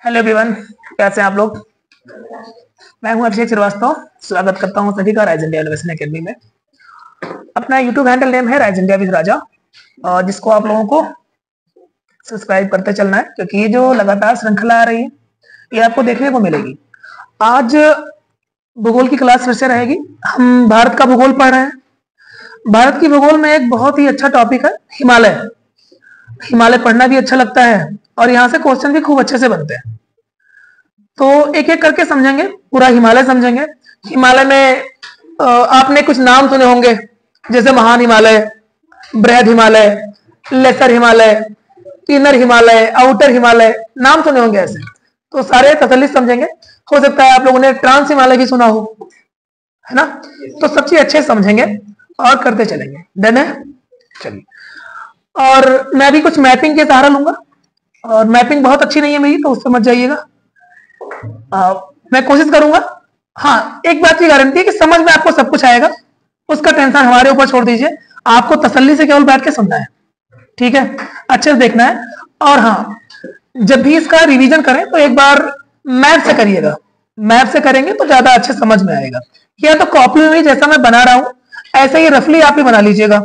Hello everyone, कैसे हैं आप लोग। मैं हूं अभिषेक श्रीवास्तव। स्वागत करता हूं सभी का राइज इंडिया इनोवेशन एकेडमी में। अपना यूट्यूब हैंडल नेम है राइज इंडिया विद राजा, और जिसको आप लोगों को सब्सक्राइब करते चलना है, क्योंकि ये जो लगातार श्रृंखला आ रही है ये आपको देखने को मिलेगी। आज भूगोल की क्लास फिर से रहेगी। हम भारत का भूगोल पढ़ रहे हैं। भारत की भूगोल में एक बहुत ही अच्छा टॉपिक है हिमालय। हिमालय पढ़ना भी अच्छा लगता है और यहाँ से क्वेश्चन भी खूब अच्छे से बनते हैं। तो एक एक करके समझेंगे, पूरा हिमालय समझेंगे। हिमालय में आपने कुछ नाम सुने होंगे, जैसे महान हिमालय, बृहद Himalaya, lesser Himalaya, inner Himalaya, outer Himalaya, नाम सुने होंगे ऐसे। तो सारे तसल्ली समझेंगे। हो सकता है आप लोगों ने ट्रांस हिमालय भी सुना हो, है ना। तो सब चीज अच्छे समझेंगे और करते चलेंगे। डन है, चलिए। और मैं भी कुछ मैपिंग के सहारा लूंगा, और मैपिंग बहुत अच्छी नहीं है मेरी, तो उससे मत जाइएगा। मैं कोशिश करूंगा। हाँ, एक बात की गारंटी है कि समझ में आपको सब कुछ आएगा, उसका टेंशन हमारे ऊपर छोड़ दीजिए। आपको तसल्ली से केवल बैठ के सुनना है, ठीक है, अच्छे से देखना है। और हाँ, जब भी इसका रिवीजन करें तो एक बार मैप से करिएगा। मैप से करेंगे तो ज्यादा अच्छे समझ में आएगा। या तो कॉपी में जैसा मैं बना रहा हूं ऐसे ही रफली आप ही बना लीजिएगा,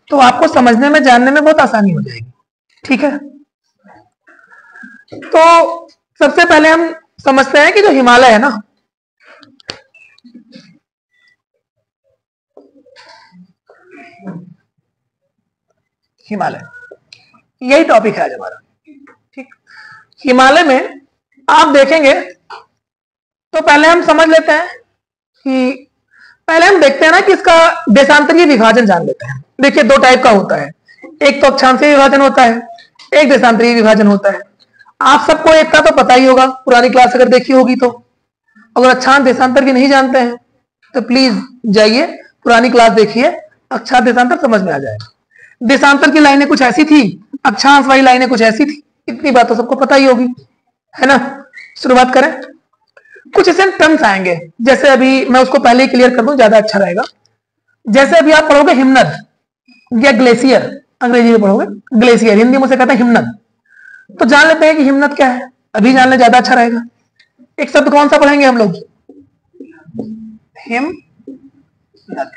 तो आपको समझने में, जानने में बहुत आसानी हो जाएगी, ठीक है। तो सबसे पहले हम समझते हैं कि जो हिमालय है ना, हिमालय, यही टॉपिक है आज हमारा, ठीक। हिमालय में आप देखेंगे तो पहले हम समझ लेते हैं कि पहले हम देखते हैं ना कि इसका देशांतरीय विभाजन जान लेते हैं। देखिए, दो टाइप का होता है, एक तो अक्षांशीय विभाजन होता है, एक देशांतरीय विभाजन होता है। आप सबको एक का तो पता ही होगा, पुरानी क्लास अगर देखी होगी तो। अगर अक्षांश देशांतर की नहीं जानते हैं तो प्लीज जाइए, पुरानी क्लास देखिए, अक्षांश देशांतर समझ में आ जाएगा। देशांतर की लाइनें कुछ ऐसी थी, अक्षांश वाली लाइनें कुछ ऐसी थी। इतनी बात तो सबको पता ही होगी, है ना। शुरुआत करें। कुछ ऐसे टर्म्स आएंगे, जैसे अभी मैं उसको पहले ही क्लियर कर दूं, ज्यादा अच्छा रहेगा। जैसे अभी आप पढ़ोगे हिमनद या ग्लेशियर, अंग्रेजी में पढ़ोगे ग्लेशियर, हिंदी में उसे कहते हैं हिमनद। तो जान लेते हैं कि हिमनद क्या है, अभी जान ले ज्यादा अच्छा रहेगा। एक शब्द कौन सा पढ़ेंगे हम लोग, हिमनद,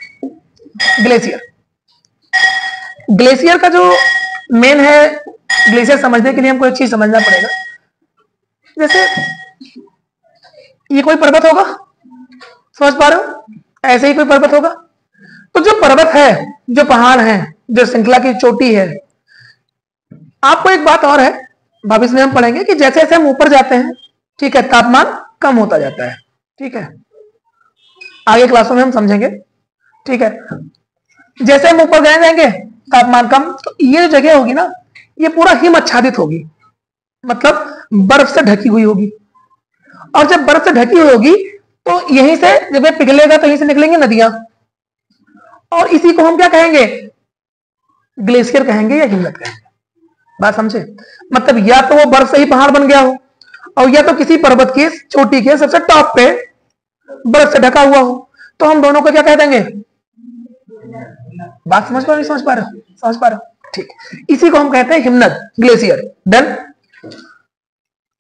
ग्लेशियर। ग्लेशियर का जो मेन है, ग्लेशियर समझने के लिए हमको एक चीज समझना पड़ेगा। जैसे ये कोई पर्वत होगा, समझ पा रहे हो, ऐसे ही कोई पर्वत होगा। तो जो पर्वत है, जो पहाड़ है, जो श्रृंखला की चोटी है, आपको एक बात और है, भविष्य में हम पढ़ेंगे कि जैसे जैसे हम ऊपर जाते हैं, ठीक है, तापमान कम होता जाता है, ठीक है, आगे क्लासों में हम समझेंगे, ठीक है। जैसे हम ऊपर गए जाएंगे तापमान कम, तो ये जो जगह होगी ना, ये पूरा हिम आच्छादित होगी, मतलब बर्फ से ढकी हुई होगी। और जब बर्फ से ढकी हुई होगी तो यहीं से जब ये पिघलेगा तो यहीं से निकलेंगे नदियां, और इसी को हम क्या कहेंगे, ग्लेशियर कहेंगे या हिमनद कहेंगे। बात समझे, मतलब या तो वो बर्फ से ही पहाड़ बन गया हो, और या तो किसी पर्वत की चोटी के सबसे टॉप पे बर्फ से ढका हुआ हो, तो हम दोनों को क्या कह देंगे। बात समझ पा रहे हो, समझ पा रहे हो, समझ पा रहे हो, ठीक। इसी को हम कहते हैं हिमनद, ग्लेशियर। डन।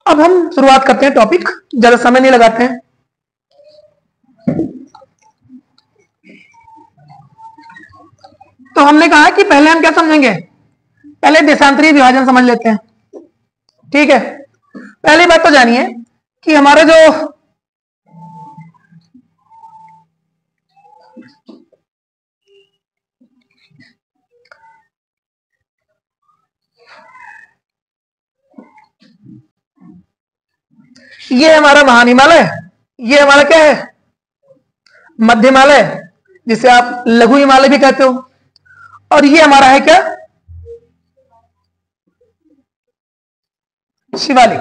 अब हम शुरुआत करते हैं टॉपिक, ज्यादा समय नहीं लगाते हैं। तो हमने कहा कि पहले हम क्या समझेंगे, पहले देशांतरीय विभाजन समझ लेते हैं, ठीक है। पहली बात तो जानिए कि हमारा जो ये हमारा महान हिमालय, ये हमारा क्या है, मध्य हिमालय, जिसे आप लघु हिमालय भी कहते हो। और ये हमारा है क्या, शिवालिक।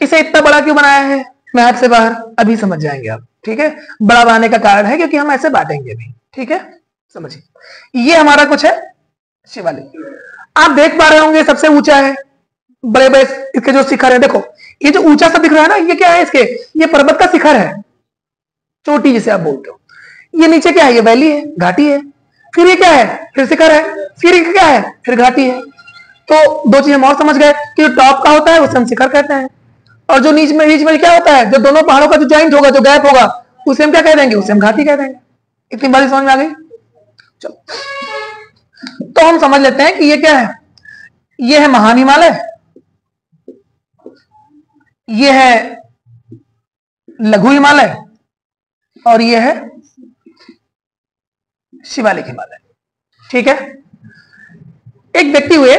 इसे इतना बड़ा क्यों बनाया है मैप से बाहर, अभी समझ जाएंगे आप, ठीक है। बड़ा बनाने का कारण है क्योंकि हम ऐसे बांटेंगे भी, ठीक है, समझिए। ये हमारा कुछ है शिवालिक। आप देख पा रहे होंगे सबसे ऊंचा है, बड़े बड़े इसके जो शिखर है, देखो ये जो ऊंचा सा दिख रहा है ना, ये क्या है, इसके ये पर्वत का शिखर है, चोटी जिसे आप बोलते हो। ये नीचे क्या है, ये वैली है, घाटी है। फिर ये क्या है, फिर शिखर है, फिर क्या है, फिर घाटी है। तो दो चीजें और समझ गए कि जो टॉप का होता है उसे हम शिखर कहते हैं, और जो नीच में क्या होता है, जो दोनों पहाड़ों का जो जॉइंट होगा, जो गैप होगा, उसे हम क्या कह देंगे, उसे हम घाटी कह देंगे। इतनी बात समझ में आ गई। चलो, तो हम समझ लेते हैं कि ये क्या है। ये है महान हिमालय, ये है लघु हिमालय, और ये है शिवालिक हिमालय। ठीक है। एक व्यक्ति हुए,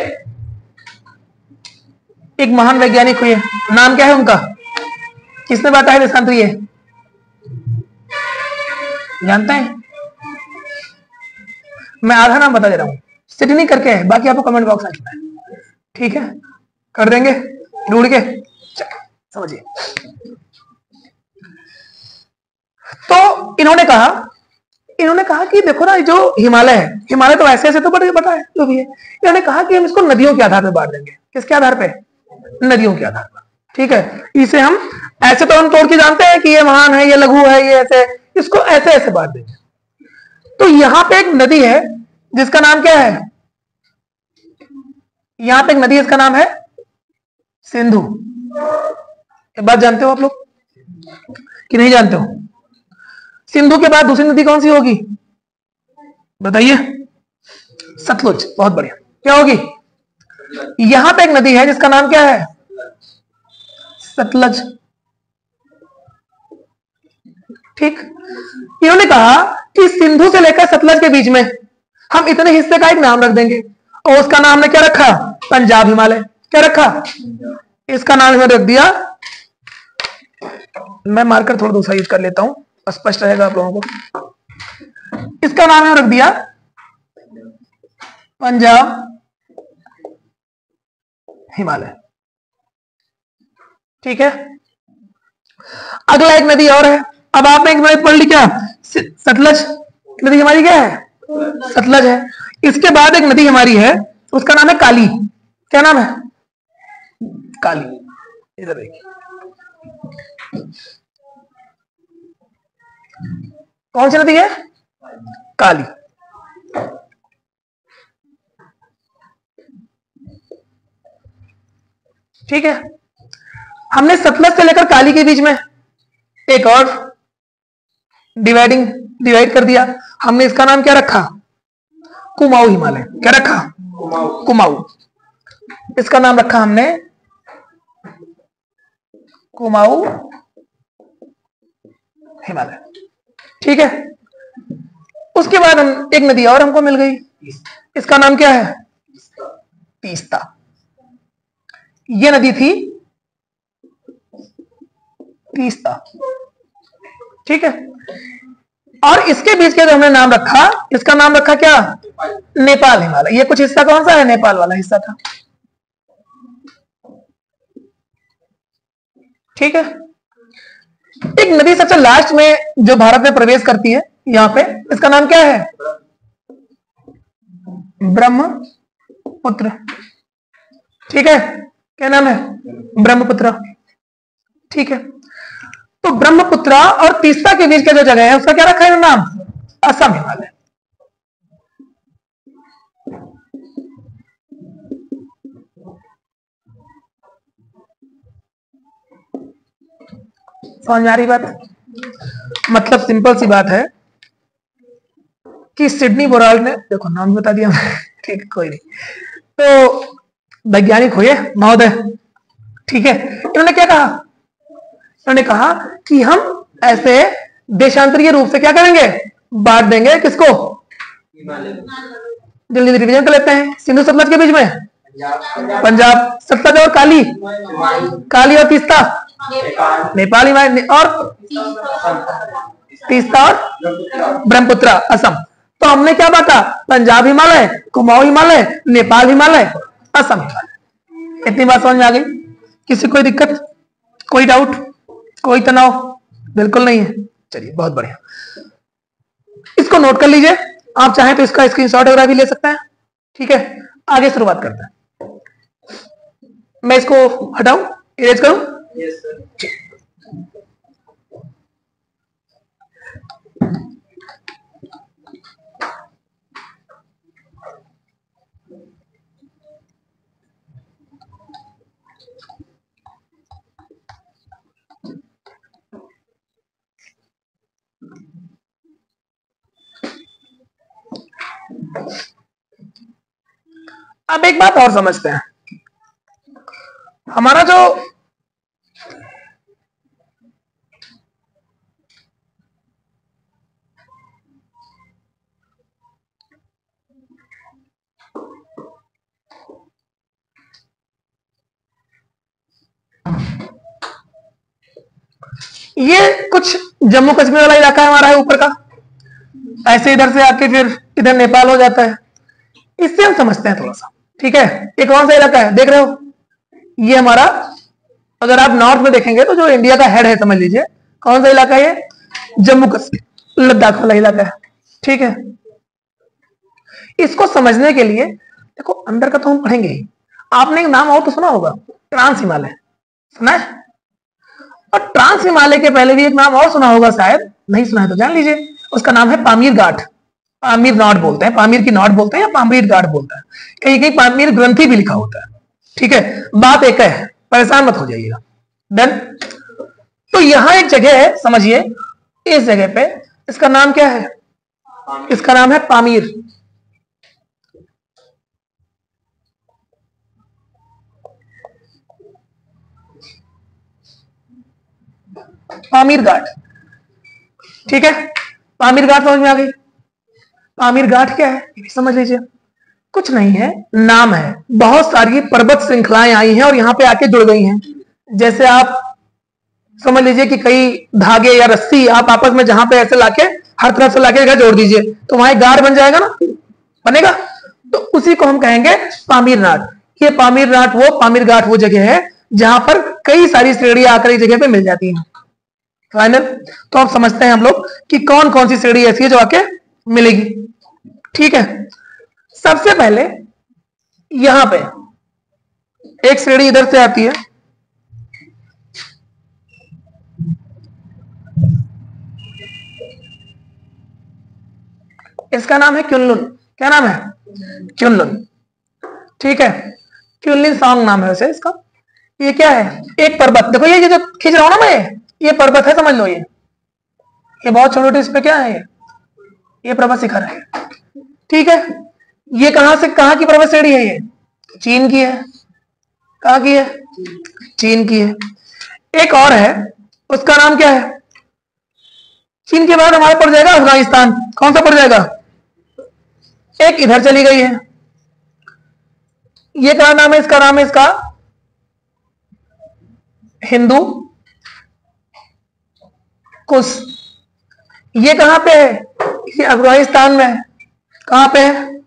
एक महान वैज्ञानिक हुए, नाम क्या है उनका, किसने बताया देशांतर, ये जानते हैं? मैं आधा नाम बता दे रहा हूं, सिडनी करके है, बाकी आपको कमेंट बॉक्स में लिखना है। ठीक है, कर देंगे ढूंढ के, समझिए। तो इन्होंने कहा कि देखो ना, जो हिमालय है, हिमालय तो ऐसे ऐसे तो बता है जो भी है, इन्होंने कहा कि हम इसको नदियों के आधार पर बांट देंगे। किसके आधार पे? नदियों के आधार पर। ठीक है, इसे हम ऐसे तो हम तोड़ के जानते हैं कि ये महान है, ये लघु है, ये ऐसे, इसको ऐसे ऐसे बांट देंगे। तो यहां पे एक नदी है जिसका नाम क्या है, यहां पे एक नदी है, इसका नाम है सिंधु। ये बात जानते हो आप लोग कि नहीं जानते हो? सिंधु के बाद दूसरी नदी कौन सी होगी, बताइए? सतलुज। बहुत बढ़िया। क्या होगी? यहां पे एक नदी है जिसका नाम क्या है, सतलज। ठीक। इन्होंने कहा कि सिंधु से लेकर सतलज के बीच में हम इतने हिस्से का एक नाम रख देंगे, और उसका नाम ने क्या रखा, पंजाब हिमालय। क्या रखा? इसका नाम हमने रख दिया, मैं मार्कर थोड़ा दूसरा यूज कर लेता हूं, स्पष्ट रहेगा आप लोगों को। इसका नाम हमने रख दिया पंजाब हिमालय। ठीक है। अगला एक नदी और है, अब आपने एक नदी पढ़ ली, क्या, सतलज नदी हमारी क्या है, सतलज है। इसके बाद एक नदी हमारी है, उसका नाम है काली। क्या नाम है? काली। इधर देखिए, कौन सी नदी है, काली। ठीक है। हमने सतलज से लेकर काली के बीच में एक और डिवाइड कर दिया, हमने इसका नाम क्या रखा, कुमाऊं हिमालय। क्या रखा? कुमाऊं। इसका नाम रखा हमने कुमाऊं हिमालय। ठीक है। उसके बाद हम एक नदी और हमको मिल गई, इसका नाम क्या है, तीस्ता। ये नदी थी तीस्ता। ठीक है। और इसके बीच के जो हमने नाम रखा, इसका नाम रखा क्या, नेपाल हिमालय। ये कुछ हिस्सा कौन सा है, नेपाल वाला हिस्सा था। ठीक है। एक नदी सबसे लास्ट में जो भारत में प्रवेश करती है यहां पे, इसका नाम क्या है, ब्रह्मपुत्र। ठीक है। क्या नाम है, ब्रह्मपुत्र। ठीक है। तो ब्रह्मपुत्र और तीस्ता के बीच का जो जगह है उसका क्या रखा है नाम, असम हिमालय। समझ में आ रही बात? मतलब सिंपल सी बात है कि सिडनी बोराल्ट ने, देखो नाम बता दिया ठीक है, कोई नहीं, तो वैज्ञानिक हुए महोदय। ठीक है। इन्होंने क्या कहा, इन्होंने कहा कि हम ऐसे देशांतरीय रूप से क्या करेंगे, बांट देंगे। किसको? जल्दी रिवीजन कर लेते हैं। सिंधु सतलज के बीच में पंजाब, सतलज और काली, काली और तीस्ता नेपाल हिमालय, और तीस्ता और ब्रह्मपुत्र असम। तो हमने क्या बांटा, पंजाब हिमालय, कुमाऊं हिमालय, नेपाल हिमालय, असम हिमालय। इतनी बात समझ में आ गई? किसी कोई दिक्कत, कोई डाउट, कोई तनाव? बिल्कुल नहीं है। चलिए, बहुत बढ़िया। इसको नोट कर लीजिए, आप चाहें तो इसका स्क्रीनशॉट वगैरह भी ले सकते हैं। ठीक है। आगे शुरुआत करते हैं। मैं इसको हटाऊं, इरेज करूं? Yes sir. अब एक बात और समझते हैं, हमारा जो ये कुछ जम्मू कश्मीर वाला इलाका हमारा है ऊपर का, ऐसे इधर से आके फिर इधर नेपाल हो जाता है, इससे हम समझते हैं थोड़ा सा। ठीक है, ये कौन सा इलाका है देख रहे हो, ये हमारा, अगर आप नॉर्थ में देखेंगे तो जो इंडिया का हेड है समझ लीजिए, कौन सा इलाका है ये, जम्मू कश्मीर लद्दाख वाला इलाका है। ठीक है, इसको समझने के लिए देखो अंदर का तो हम पढ़ेंगे ही, आपने एक नाम और तो सुना होगा, ट्रांस हिमालय, सुना है? और ट्रांस हिमालय के पहले भी एक नाम और सुना होगा, शायद नहीं सुना है तो जान लीजिए, उसका नाम है पामीर घाट, पामीर नॉट बोलते हैं, पामीर की नॉट बोलते हैं या पामीर घाट बोलते हैं, कहीं कहीं पामीर ग्रंथि भी लिखा होता है। ठीक है, बात एक है, परेशान मत हो जाइएगा। डन। तो यहां एक जगह है, समझिए, इस जगह पे इसका नाम क्या है, इसका नाम है पामीर। पामीर घाट। ठीक है, पामीर घाट समझ में आ गई? पामीर घाट क्या है ये भी समझ लीजिए, कुछ नहीं है, नाम है, बहुत सारी पर्वत श्रृंखलाएं आई हैं और यहां पे आके जुड़ गई हैं। जैसे आप समझ लीजिए कि कई धागे या रस्सी आप आपस में जहां पे ऐसे लाके हर तरफ से लाके जोड़ दीजिए तो वहां एक गाढ़ बन जाएगा ना, बनेगा, तो उसी को हम कहेंगे पामीर नाट। ये पामीर नाट वो, पामीर घाट वो जगह है जहां पर कई सारी श्रेणियां आकर एक जगह पे मिल जाती हैं। फाइनल, तो अब समझते हैं हम लोग कि कौन कौन सी श्रेणी ऐसी है जो आके मिलेगी। ठीक है, सबसे पहले यहां पे एक श्रेणी इधर से आती है, इसका नाम है क्युनलुन। क्या नाम है? क्युनलुन। ठीक है, क्युनलिन सॉन्ग नाम है वैसे इसका। ये क्या है, एक पर्वत, देखो ये जो खींच रहा हूं ना मैं, ये पर्वत है, समझ लो, ये बहुत छोटे, इस पे क्या है, ये पर्वत शिखर है। ठीक है, ये कहां से कहां की पर्वत श्रेणी है, ये चीन की है। कहां की है? चीन की है। एक और है, उसका नाम क्या है, चीन के बाद हमारा पड़ जाएगा अफगानिस्तान। कौन सा पड़ जाएगा? एक इधर चली गई है, ये क्या नाम है, इसका नाम है इसका हिंदू कुश। ये कहां पे है? ये अफगानिस्तान में है। कहां पे है?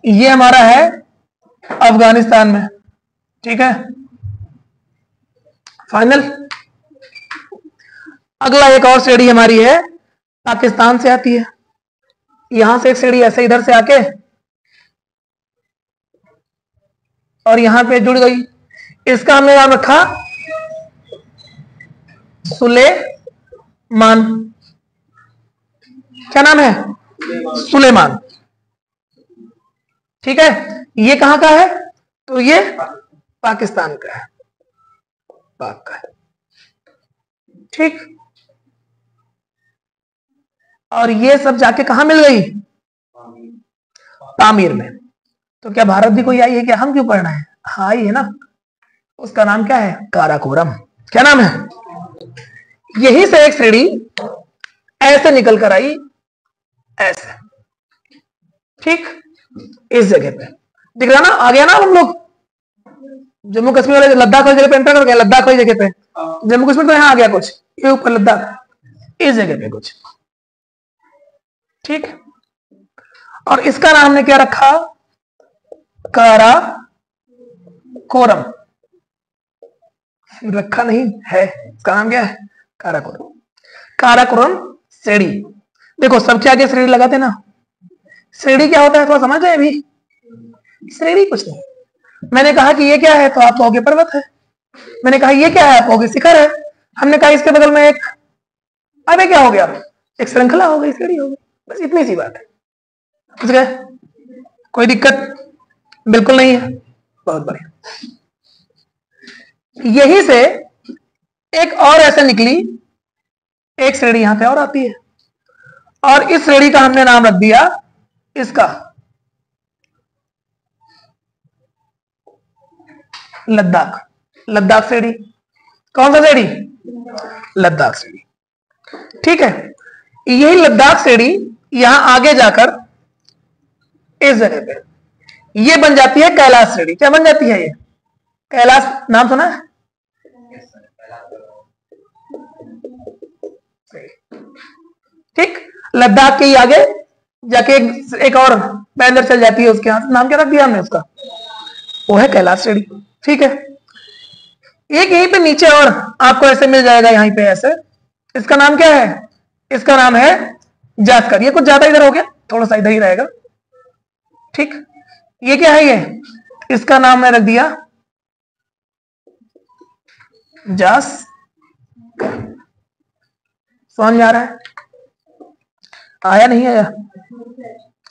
ये हमारा है अफगानिस्तान में। ठीक है, फाइनल। अगला एक और श्रेणी हमारी है, पाकिस्तान से आती है, यहां से एक श्रेणी ऐसे इधर से आके और यहां पे जुड़ गई, इसका हमने नाम रखा सुलेमान। क्या नाम है? सुलेमान। ठीक है, ये कहां का है? तो ये पाकिस्तान का है, पाक का है। ठीक, और ये सब जाके कहां मिल गई? पामीर में। तो क्या भारत भी कोई आई है क्या? हम क्यों पढ़ना है? हाँ आई है ना, उसका नाम क्या है? काराकोरम। क्या नाम है? यही से एक श्रेणी ऐसे निकल कर आई, ऐसे। ठीक, इस जगह पे दिख रहा ना, आ गया ना हम लोग जम्मू कश्मीर वाले लद्दाख वाली जगह पे एंटर कर गए, लद्दाख वाली जगह पे, जम्मू कश्मीर तो यहां आ गया कुछ, ये ऊपर लद्दाख, इस जगह पे कुछ। ठीक, और इसका नाम ने क्या रखा? काराकोरम। रखा नहीं है, इसका नाम क्या है? काराकोरम। काराकोरम श्रेणी। देखो सबके आगे श्रेणी लगाते ना, श्रेणी क्या होता है थोड़ा समझ रहे हैं अभी? श्रेणी कुछ नहीं, मैंने कहा कि ये क्या है तो आप कहोगे पर्वत है, मैंने कहा ये क्या है आप कहोगे शिखर है, हमने कहा इसके बगल में एक, अबे क्या हो गया, एक श्रृंखला हो गई, श्रेणी हो गई, बस इतनी सी बात है। समझ गए? कोई दिक्कत बिल्कुल नहीं है, बहुत बढ़िया। यही से एक और ऐसे निकली एक श्रेणी यहां पे और आती है, और इस श्रेणी का हमने नाम रख दिया इसका लद्दाख, लद्दाख श्रेणी। कौन सा श्रेणी? लद्दाख श्रेणी। ठीक है, यही लद्दाख श्रेणी यहां आगे जाकर इस जगह पे ये बन जाती है कैलाश श्रेणी। क्या बन जाती है ये? कैलाश, नाम सुना है? ठीक, लद्दाख के ही आगे जाके एक और पैदल चल जाती है, उसके यहां नाम क्या रख दिया हमने उसका? वो है कैलाश श्रेणी। ठीक है, एक यहीं पे नीचे और आपको ऐसे मिल जाएगा, यहीं पे ऐसे, इसका नाम क्या है? इसका नाम है जास्कर। ये कुछ ज्यादा इधर हो गया, थोड़ा सा इधर ही रहेगा। ठीक, ये क्या है? ये इसका नाम मैं रख दिया जास। समझ में आ रहा है? आया नहीं आया?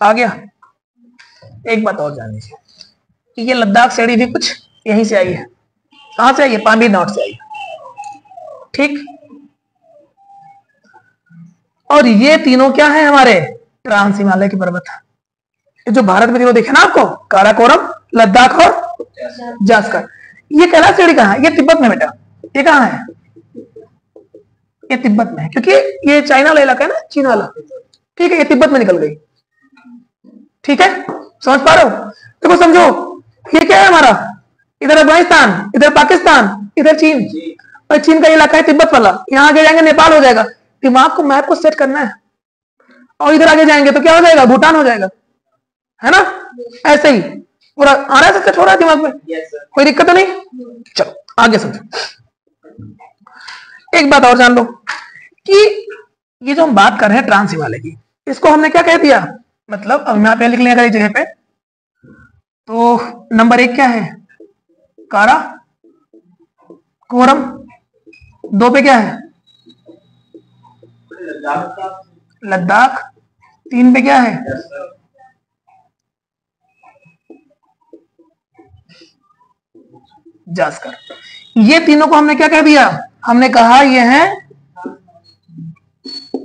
आ गया। एक बात और जान लीजिए कि ये लद्दाख श्रेणी भी कुछ यहीं से आई है। कहां से आई है? पामीर नॉर्थ से आई है। ठीक, और ये तीनों क्या है हमारे? ट्रांस हिमालय के पर्वत। जो भारत में तीनों देखे ना आपको, काराकोरम, लद्दाख और जास्कर। ये कैलाश श्रेणी कहां है? ये तिब्बत में बेटा। ये कहां है? ये तिब्बत में है, क्योंकि ये चाइना वाला इलाका है ना, चीन वाला। ठीक है, ये तिब्बत में निकल गई। ठीक है, समझ पा रहे हो? देखो समझो, ये क्या है हमारा? इधर अफगानिस्तान, इधर पाकिस्तान, इधर चीन, और चीन का इलाका है तिब्बत वाला। यहाँ आगे जाएंगे नेपाल हो जाएगा। दिमाग को, मैप को सेट करना है। और इधर आगे जाएंगे तो क्या हो जाएगा? भूटान हो जाएगा, है ना? ऐसे ही पूरा आ रहा है, सबसे छोड़ा दिमाग में। कोई दिक्कत तो नहीं? चलो आगे समझो। एक बात और जान लो कि ये जो हम बात कर रहे हैं ट्रांस हिमालय की, इसको हमने क्या कह दिया? मतलब अब यहाँ पे लिख लेंगे इस जगह पे, तो नंबर 1 क्या है? कारा कोरम। 2 पे क्या है? लद्दाख। 3 पे क्या है? जास्कर। ये तीनों को हमने क्या कह दिया? हमने कहा ये है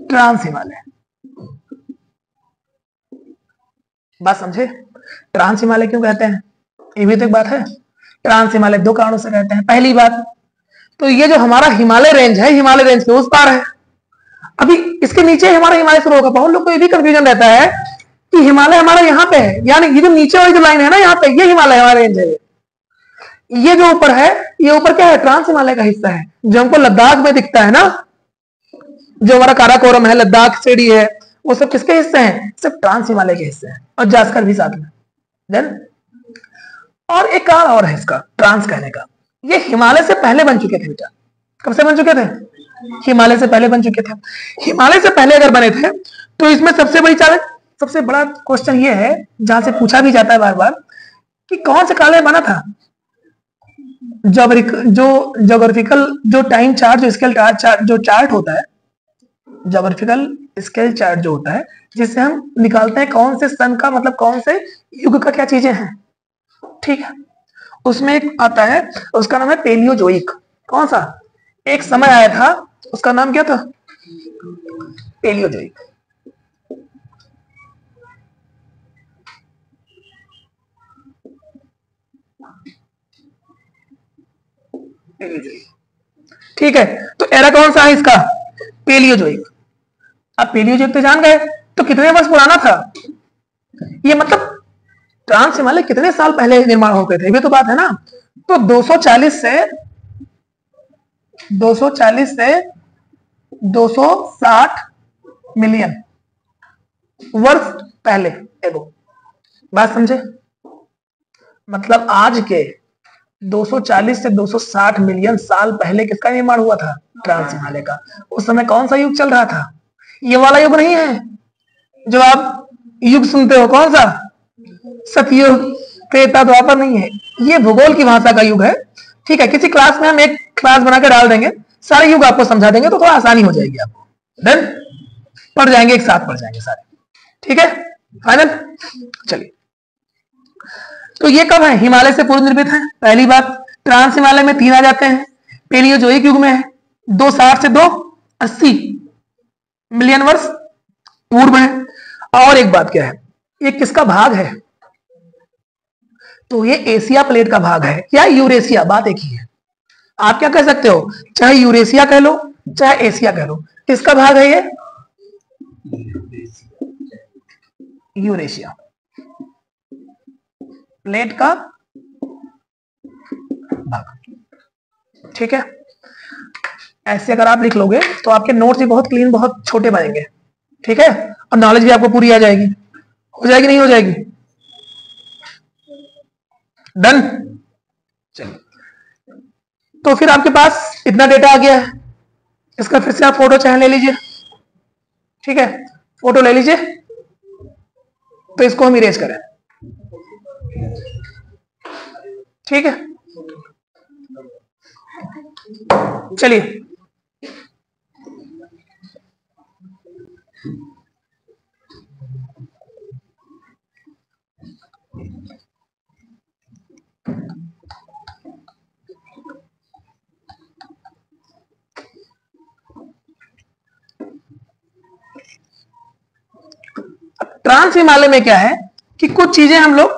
ट्रांस हिमालय। बात समझे? ट्रांस हिमालय क्यों कहते हैं? ये भी तो एक बात है। ट्रांस हिमालय 2 कारणों से कहते हैं। पहली बात तो ये जो हमारा हिमालय रेंज है, हिमालय रेंज के उस पार है। अभी इसके नीचे हमारा हिमालय शुरू होगा। बहुत लोग को ये भी कंफ्यूजन रहता है कि हिमालय हमारा यहाँ पे है, यानी ये जो नीचे वाली जो लाइन है ना, यहाँ पे, ये हिमालय हमारा रेंज है। ये जो ऊपर है, ये ऊपर क्या है? ट्रांस हिमालय का हिस्सा है, जो हमको लद्दाख में दिखता है ना। जो हमारा काराकोरम है, लद्दाख श्रेणी है, वो सब किसके हिस्से हैं? सब ट्रांस हिमालय के हिस्से हैं, और जास्कर भी साथ में। देन और एक कारण और है इसका ट्रांस कहने का, ये हिमालय से पहले बन चुके थे बेटा। कब से बन चुके थे? हिमालय से पहले बन चुके थे। हिमालय से पहले अगर बने थे तो इसमें सबसे बड़ा क्वेश्चन ये है, जहां से पूछा भी जाता है बार बार, कि कौन से काल में बना था? ज्योग्राफिकल जो टाइम चार्ट, जो स्केल चार्ट, जो चार्ट होता है, ज्योग्राफिकल स्केल चार्ट जो होता है, जिससे हम निकालते हैं कौन से सन का, मतलब कौन से युग का क्या चीजें हैं। ठीक है, उसमें एक आता है, उसका नाम है पेलियोजोइक। कौन सा? एक समय आया था, उसका नाम क्या था? पेलियोजोइक। ठीक है, तो एरा कौन सा है इसका? पेलियोजोइक। अब पेलियोजोइक तो जान गए, तो कितने वर्ष पुराना था ये? मतलब ट्रांस हिमालय कितने साल पहले निर्माण हो गए थे, ये तो बात है ना। तो 240 से 260 मिलियन वर्ष पहले एगो। बात समझे? मतलब आज के 240 से 260 मिलियन साल पहले किसका निर्माण हुआ था? ट्रांस हिमालय का। उस समय कौन सा युग चल रहा था? ये वाला युग नहीं है जो आप युग सुनते हो। कौन सा? सतयुग, त्रेता, द्वापर नहीं है। ये भूगोल की भाषा का युग है। ठीक है, किसी क्लास में हम एक क्लास बना के डाल देंगे, सारे युग आपको समझा देंगे, तो थोड़ा आसानी हो जाएगी आपको। देन पढ़ जाएंगे, एक साथ पढ़ जाएंगे सारे। ठीक है, फाइनल। चलिए, तो ये कब है? हिमालय से पूर्व निर्मित है, पहली बात। ट्रांस हिमालय में 3 आ जाते हैं। पेलियोजोइक युग में है, 260 से 280 मिलियन वर्ष पूर्व है। और एक बात क्या है, ये किसका भाग है? तो ये एशिया प्लेट का भाग है या यूरेशिया, बात एक ही है। आप क्या कह सकते हो, चाहे यूरेशिया कह लो चाहे एशिया कह लो, किसका भाग है ये, यूरेशिया प्लेट का भाग। ठीक है, ऐसे अगर आप लिख लोगे तो आपके नोट्स भी बहुत क्लीन, बहुत छोटे बनेंगे। ठीक है, और नॉलेज भी आपको पूरी आ जाएगी। हो जाएगी नहीं हो जाएगी, डन। चलिए, तो फिर आपके पास इतना डेटा आ गया है, इसका फिर से आप फोटो चाहे ले लीजिए। ठीक है, फोटो ले लीजिए, तो इसको हम इरेज करें। ठीक है, चलिए ट्रांस हिमालय में क्या है कि कुछ चीजें हम लोग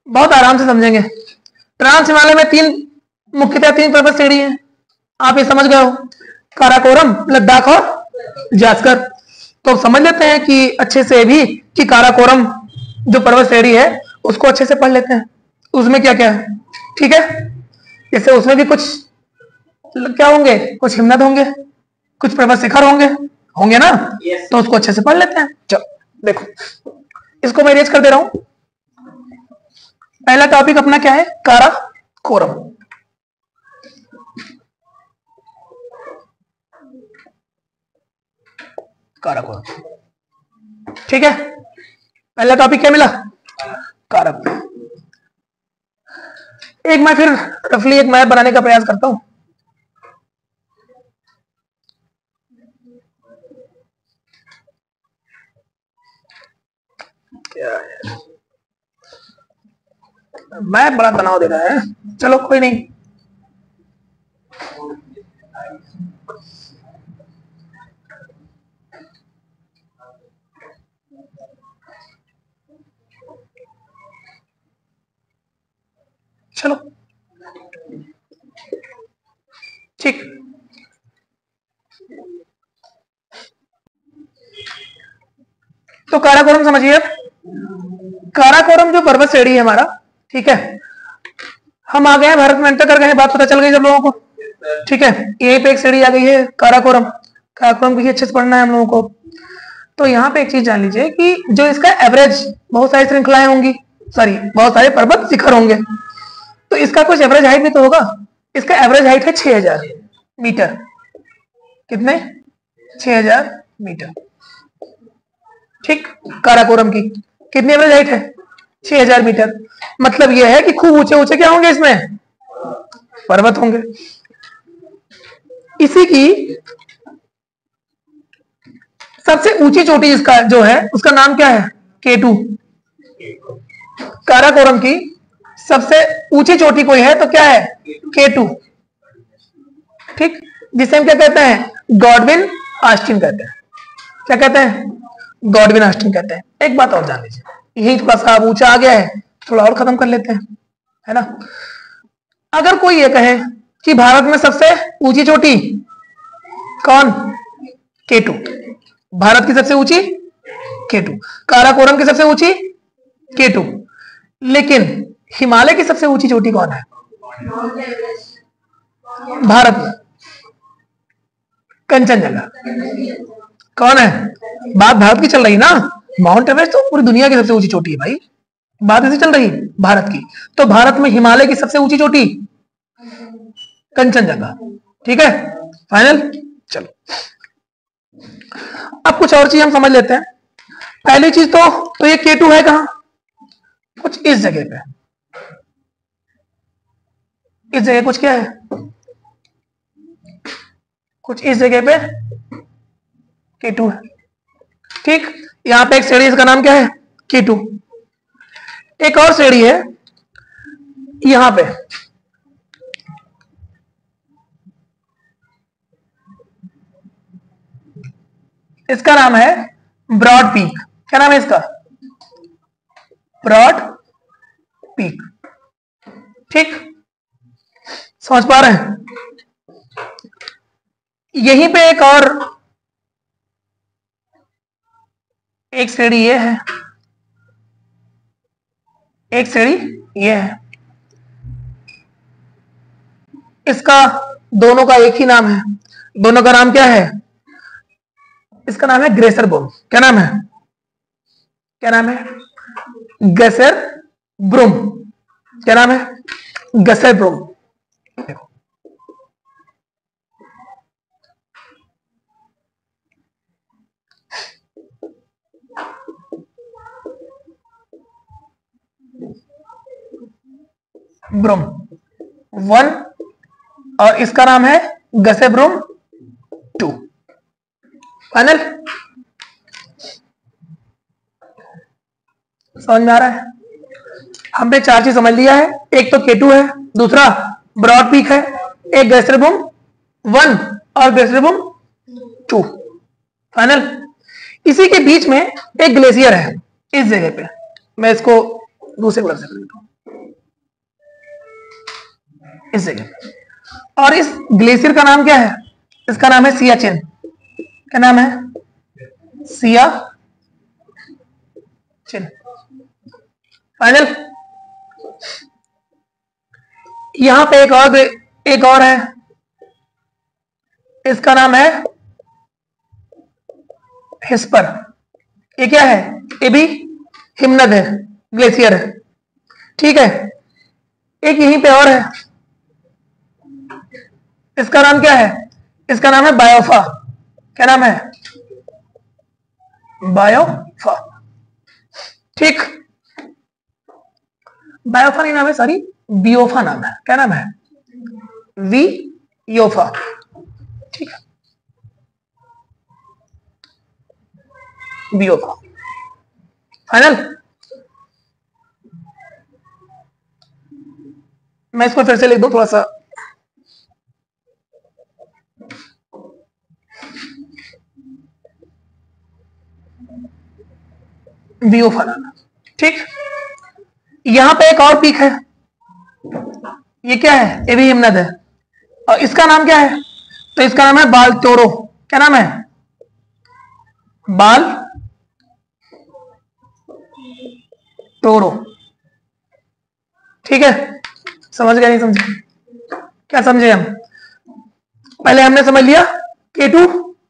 बहुत आराम से समझेंगे। ट्रांस हिमालय में मुख्यतः तीन पर्वत श्रेणी है, आप ये समझ गए हो, काराकोरम, लद्दाख और जास्कर। तो समझ लेते हैं कि अच्छे से भी कि काराकोरम जो पर्वत श्रेणी है उसको अच्छे से पढ़ लेते हैं, उसमें क्या क्या है। ठीक है, जैसे उसमें भी कुछ क्या होंगे, कुछ हिमनद होंगे, कुछ पर्वत शिखर होंगे ना। yes. तो उसको अच्छे से पढ़ लेते हैं। चलो देखो, इसको मैं इरेज कर दे रहा हूं। पहला टॉपिक अपना क्या है, काराकोरम। काराकोरम, ठीक है, पहला टॉपिक क्या मिला, काराकोरम। एक मैं फिर रफली एक मैप बनाने का प्रयास करता हूं। मैप बड़ा तनाव दे रहा है, चलो कोई नहीं। चलो ठीक, तो काराकोरम समझिए। काराकोरम जो पर्वत श्रेणी है हमारा, ठीक है, हम आ गए हैं भारत में एंटर कर गए हैं, बात पता चल गई सब लोगों को। ठीक है, यहीं पे एक श्रेणी आ गई है काराकोरम। काराकोरम को अच्छे से पढ़ना है हम लोगों को। तो यहाँ पे एक चीज जान लीजिए कि जो इसका एवरेज, बहुत सारी श्रृंखलाएं होंगी, सॉरी बहुत सारे पर्वत शिखर होंगे, तो इसका कुछ एवरेज हाइट भी तो होगा। इसका एवरेज हाइट है 6000 मीटर। कितने, 6000 मीटर। ठीक, काराकोरम की कितनी एवरेज हाइट है, 6000 मीटर। मतलब यह है कि खूब ऊंचे ऊंचे क्या होंगे, इसमें पर्वत होंगे। इसी की सबसे ऊंची चोटी इसका जो है उसका नाम क्या है, K2। काराकोरम की सबसे ऊंची चोटी कोई है तो क्या है, K2। ठीक, जिसे हम क्या कहते हैं, गॉडविन ऑस्टिन कहते हैं। क्या कहते हैं, गॉडविन ऑस्टिन कहते हैं। एक बात और जान लीजिए, यही थोड़ा सा ऊंचा आ गया है, थोड़ा और खत्म कर लेते हैं, है ना। अगर कोई ये कहे कि भारत में सबसे ऊंची चोटी कौन, K2। भारत की सबसे ऊंची K2, काराकोरम की सबसे ऊंची K2, लेकिन हिमालय की सबसे ऊंची चोटी कौन है भारत में, कंचनजंगा। कौन है, बात भारत की चल रही ना, माउंट एवरेस्ट तो पूरी दुनिया की सबसे ऊंची चोटी है भाई, बात ऐसी चल रही भारत की। तो भारत में हिमालय की सबसे ऊंची चोटी कंचनजंगा। ठीक है, फाइनल। चलो अब कुछ और चीज हम समझ लेते हैं। पहली चीज तो ये K2 है कहां, कुछ इस जगह पे, इस जगह कुछ क्या है, कुछ इस जगह पे K2 है। ठीक, यहां पे एक श्रेणी, इसका नाम क्या है, K2। एक और श्रेणी है यहां पे, इसका नाम है ब्रॉड पीक। क्या नाम है इसका, ब्रॉड पीक। ठीक, समझ पा रहे हैं? यहीं पे एक और एक श्रेणी ये है, एक श्रेणी ये है। इसका दोनों का एक ही नाम है। दोनों का नाम क्या है? इसका नाम है ग्रेसर ब्रूम। क्या नाम है? क्या नाम है? ग्रेसर ब्रूम। क्या नाम है? ग्रेसर ब्रूम। देखो, ब्रूम 1 और इसका नाम है ग्रेसर ब्रूम 2। फाइनल? समझ में आ रहा है? हमने 4 चीज समझ लिया है। एक तो K2 है, दूसरा ब्रॉड पीक है, एक ग्रेसर ब्रूम 1 और ग्रेसर ब्रूम 2। फाइनल? इसी के बीच में एक ग्लेशियर है इस जगह पे। मैं इसको दूसरे कलर से कर देता हूं, इस जगह पे। और इस ग्लेशियर का नाम क्या है? इसका नाम है सियाचिन। क्या नाम है? सियाचिन। फाइनल? यहां पे एक और है, इसका नाम है हिस्पर। ये क्या है? ये भी हिमनद है, ग्लेशियर है। ठीक है, एक यहीं पे और है, इसका नाम क्या है? इसका नाम है बायोफा। क्या नाम है? बायोफा। ठीक, बायोफा नहीं नाम है, सॉरी, बियोफा नाम है। क्या नाम है? वियोफा। ठीक है, बियोफा। फाइनल? मैं इसको फिर से लिख दूं थोड़ा सा। बियोफा नाम है। ठीक, यहां पे एक और पीक है, ये क्या है? ये भी हिमनद है, और इसका नाम क्या है? तो इसका नाम है बाल तोरो। क्या नाम है? बाल तोरो। ठीक है, समझ गए? नहीं समझे? क्या समझे हम? पहले हमने समझ लिया K2,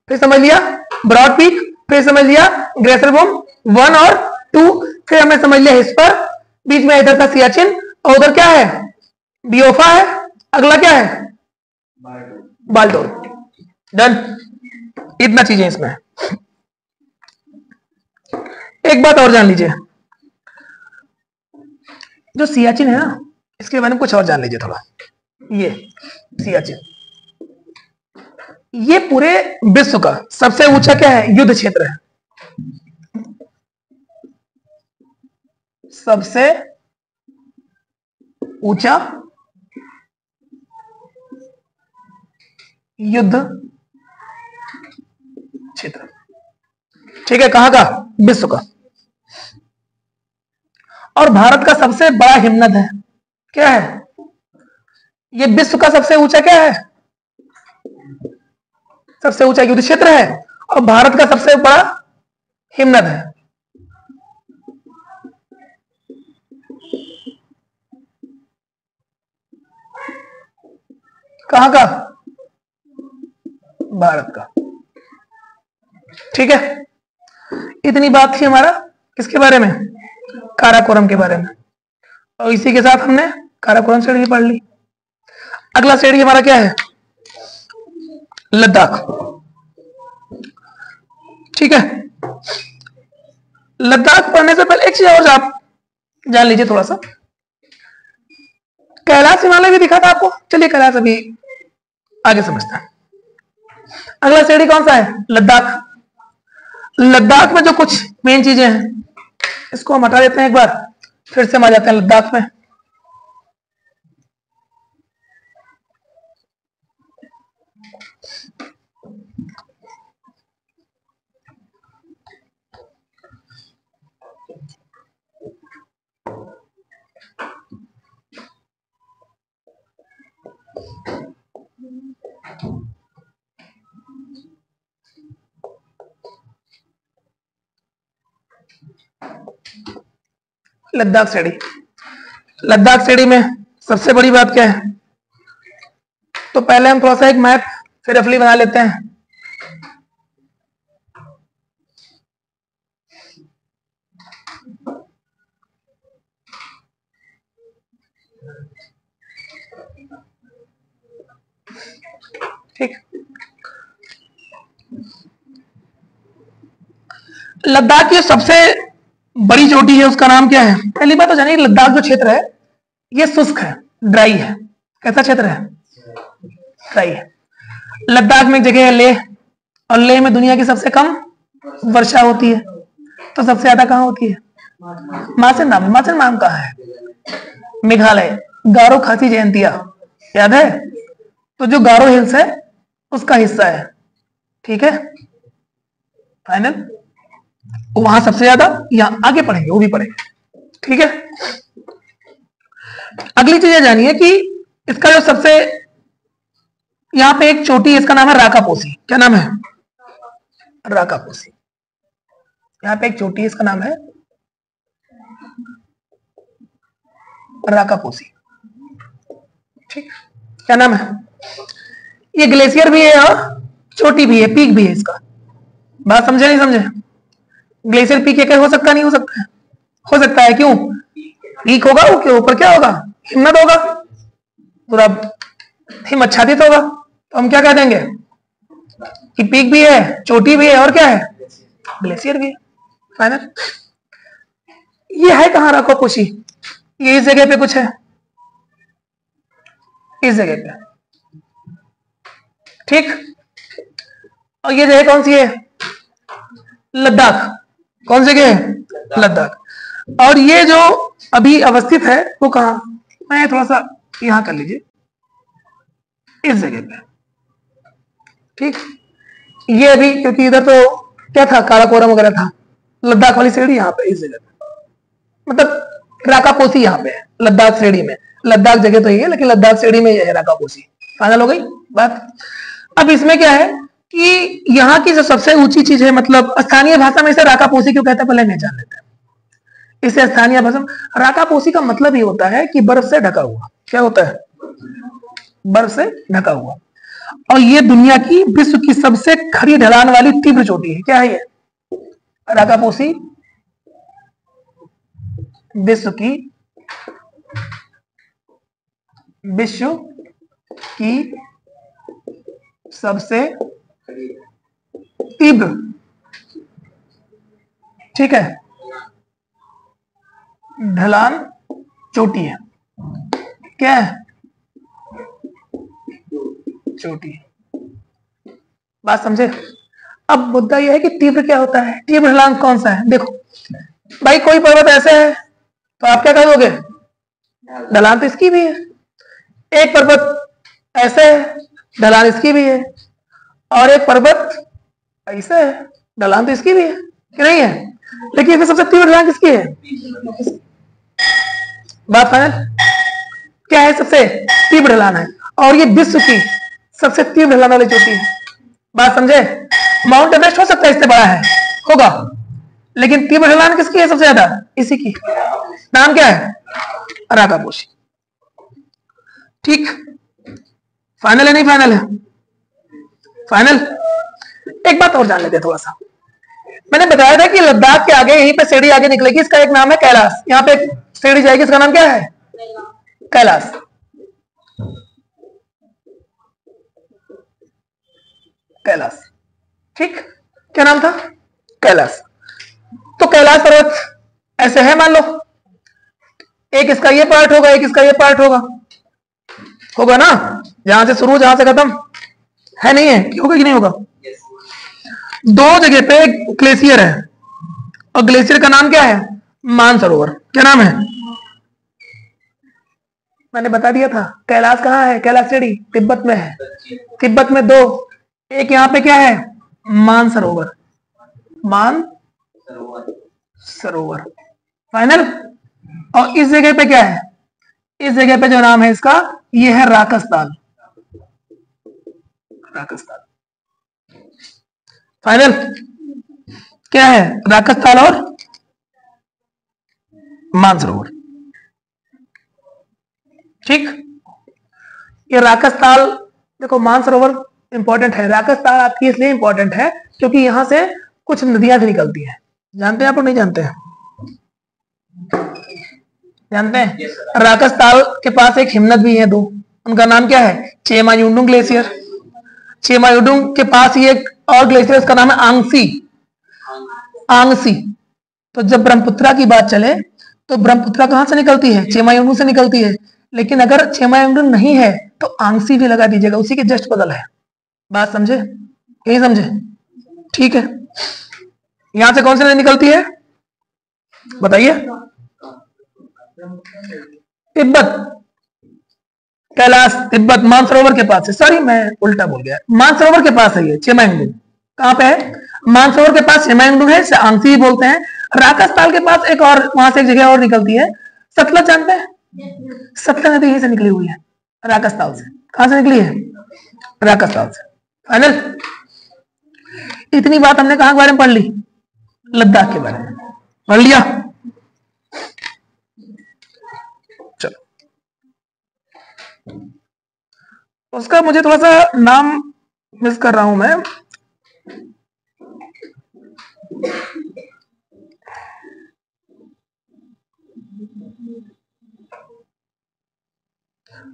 फिर समझ लिया ब्रॉड पीक, फिर समझ लिया ग्रेसर ब्रूम 1 और 2, फिर हमने समझ लिया हिस्पर, बीच में इधर था सियाचिन, और उधर क्या है? बियोफा है। अगला क्या है? बाल्टोर। डन। इतना चीजें इसमें। एक बात और जान लीजिए, जो सियाचिन है ना, इसके बारे में कुछ और जान लीजिए थोड़ा। ये सियाचिन, ये पूरे विश्व का सबसे ऊंचा क्या है? युद्ध क्षेत्र है। सबसे ऊंचा युद्ध क्षेत्र। ठीक है, कहां का? विश्व का। और भारत का सबसे बड़ा हिमनद है। क्या है? ये विश्व का सबसे ऊंचा क्या है? सबसे ऊंचा युद्ध क्षेत्र है, और भारत का सबसे बड़ा हिमनद है। कहां का? भारत का। ठीक है, इतनी बात थी हमारा किसके बारे में? काराकोरम के बारे में। और इसी के साथ हमने काराकोरम श्रेणी पढ़ ली। अगला श्रेणी हमारा क्या है? लद्दाख। ठीक है, लद्दाख पढ़ने से पहले एक चीज और आप जान लीजिए थोड़ा सा। कैलाश हिमालय भी दिखा था आपको, चलिए कैलाश अभी आगे समझते हैं। अगला श्रेणी कौन सा है? लद्दाख। लद्दाख में जो कुछ मेन चीजें हैं, इसको हम हटा देते हैं एक बार, फिर से हम आ जाते हैं लद्दाख में। लद्दाख श्रेणी। लद्दाख श्रेणी में सबसे बड़ी बात क्या है? तो पहले हम थोड़ा सा एक मैप फिर रफली बना लेते हैं। ठीक, लद्दाख की सबसे बड़ी चोटी है उसका नाम क्या है? पहली बात तो जानिए लद्दाख जो क्षेत्र है ये शुष्क है, ड्राई है। कैसा क्षेत्र है? ड्राई है। लद्दाख में एक जगह है लेह, और लेह में दुनिया की सबसे कम वर्षा होती है। तो सबसे ज्यादा कहाँ होती है? माचन नाम। माचन नाम कहाँ है? मेघालय, गारो खासी जयंतिया, याद है? तो जो गारो हिल्स है उसका हिस्सा है। ठीक है, फाइनल। वहां सबसे ज्यादा, यहां आगे पढ़ेंगे, वो भी पढ़ेंगे। ठीक है, अगली चीज जानिए कि इसका जो सबसे यहां पे एक चोटी है, इसका नाम है राकापोसी। क्या नाम है? राकापोसी। यहां पे एक चोटी है, इसका नाम है राकापोसी। ठीक, क्या नाम है? ये ग्लेशियर भी है और चोटी भी है, पीक भी है इसका। बात समझे नहीं समझे? ग्लेशियर पीक एक हो सकता नहीं हो सकता है? हो सकता है। क्यों? पीक होगा, वो के ऊपर क्या होगा? हिम्मत होगा, पूरा हिम्मत छादित होगा। तो हम क्या कह देंगे कि पीक भी है, चोटी भी है, और क्या है? ग्लेशियर भी है। फाइनल। ये है कहां राकापोसी? ये इस जगह पे कुछ है, इस जगह पे। ठीक, और ये जगह कौन सी है? लद्दाख। कौन सी जगह है? लद्दाख। और ये जो अभी अवस्थित है वो कहां? मैं थोड़ा सा यहां कर लीजिए, इस जगह पे। ठीक, ये अभी क्योंकि इधर तो क्या था, काराकोरम वगैरह था, लद्दाख वाली श्रेणी यहाँ पे, इस जगह पे। मतलब राकापोसी यहाँ पे है लद्दाख श्रेणी में। लद्दाख जगह तो ये है, लेकिन लद्दाख श्रेणी में ये है राकापोसी। फाइनल हो गई बात। अब इसमें क्या है कि यहाँ की जो सबसे ऊंची चीज है, मतलब स्थानीय भाषा में इसे राकापोसी क्यों कहते हैं पहले नहीं जान लेते हैं। इसे स्थानीय भाषा में राकापोसी का मतलब ये होता है कि बर्फ से ढका हुआ। क्या होता है? बर्फ से ढका हुआ। और ये दुनिया की विश्व की सबसे खड़ी ढलान वाली तीव्र चोटी है। क्या है ये? राकापोसी विश्व की सबसे तीव्र, ठीक है, ढलान चोटी है। क्या है? चोटी। बात समझे? अब मुद्दा यह है कि तीव्र क्या होता है, तीव्र ढलान कौन सा है? देखो भाई, कोई पर्वत ऐसे है तो आप क्या कहोगे? ढलान तो इसकी भी है। एक पर्वत ऐसे है, ढलान इसकी भी है। और एक पर्वत ऐसे है, ढलान तो इसकी भी है, कि नहीं है? लेकिन फिर सबसे तीव्र ढलान किसकी है? बात फाइनल। क्या है? सबसे तीव्र ढलान है, और ये विश्व की सबसे तीव्र ढलान वाली चोटी है। बात समझे? माउंट एवरेस्ट हो सकता है इससे बड़ा है, होगा, लेकिन तीव्र ढलान किसकी है सबसे ज्यादा? इसी की। नाम क्या है? राकापोसी। ठीक, फाइनल है नहीं फाइनल है? फाइनल। एक बात और जान लेते हैं थोड़ा सा। मैंने बताया था कि लद्दाख के आगे यहीं पे सीढ़ी आगे निकलेगी, इसका एक नाम है कैलाश। यहाँ पे एक सीढ़ी जाएगी, इसका नाम क्या है? कैलाश। कैलाश। ठीक, क्या नाम था? कैलाश। तो कैलाश पर्वत ऐसे है, मान लो एक इसका ये पार्ट होगा, एक इसका ये पार्ट होगा ना, जहां से शुरू जहां से खत्म है, नहीं है? होगा कि नहीं होगा? दो जगह पे ग्लेशियर है, और ग्लेशियर का नाम क्या है? मानसरोवर। क्या नाम है? मैंने बता दिया था। कैलाश कहाँ है? कैलाश श्रेणी तिब्बत में है। तिब्बत में दो, एक यहाँ पे क्या है? मानसरोवर। मानसरोवर। फाइनल। और इस जगह पे क्या है? इस जगह पे जो नाम है इसका, ये है राकस्ताल। राकस्ताल। फाइनल। क्या है? राकस्ताल और मानसरोवर। ठीक, ये राकसताल, देखो मानसरोवर इंपॉर्टेंट है, राकसताल आपकी इसलिए इंपॉर्टेंट है क्योंकि यहां से कुछ नदियां भी निकलती हैं। जानते हैं आप लोग, नहीं जानते हैं? जानते हैं? राकसताल के पास एक हिमनद भी है, दो, उनका नाम क्या है? चेमायुंडुंग ग्लेशियर। चेमायुंडुंग के पास ही एक और ग्लेशियर, उसका नाम है आंगसी। आंगसी। तो जब ब्रह्मपुत्रा की बात चले तो ब्रह्मपुत्रा कहां से निकलती है? चेमायुंडुंग से निकलती है। लेकिन अगर चेमायुंडुंग नहीं है तो आंगसी भी लगा दीजिएगा, उसी के जस्ट बगल है। बात समझे? यही समझे? ठीक है। यहां से कौन सी नदी निकलती है बताइए? तिब्बत, कैलाश, तिब्बत, मानसरोवर के पास है। सॉरी, मैं उल्टा बोल गया, मानसरोवर के पास है ये चेमायुंडुंग। कहां पे है? मानसरोवर के पास चेमायुंडुंग है, इसे आंगसी भी बोलते हैं। राकसताल के पास एक और, वहां से एक जगह और निकलती है, सतलज। जानते हैं? सतलज नदी यहीं से निकली हुई है, राकसताल से। कहां से निकली है? राकसताल से। फाइनल। इतनी बात हमने कहां के बारे में पढ़ ली? लद्दाख के बारे में पढ़ लिया। चलो, उसका मुझे थोड़ा सा नाम मिस कर रहा हूं मैं।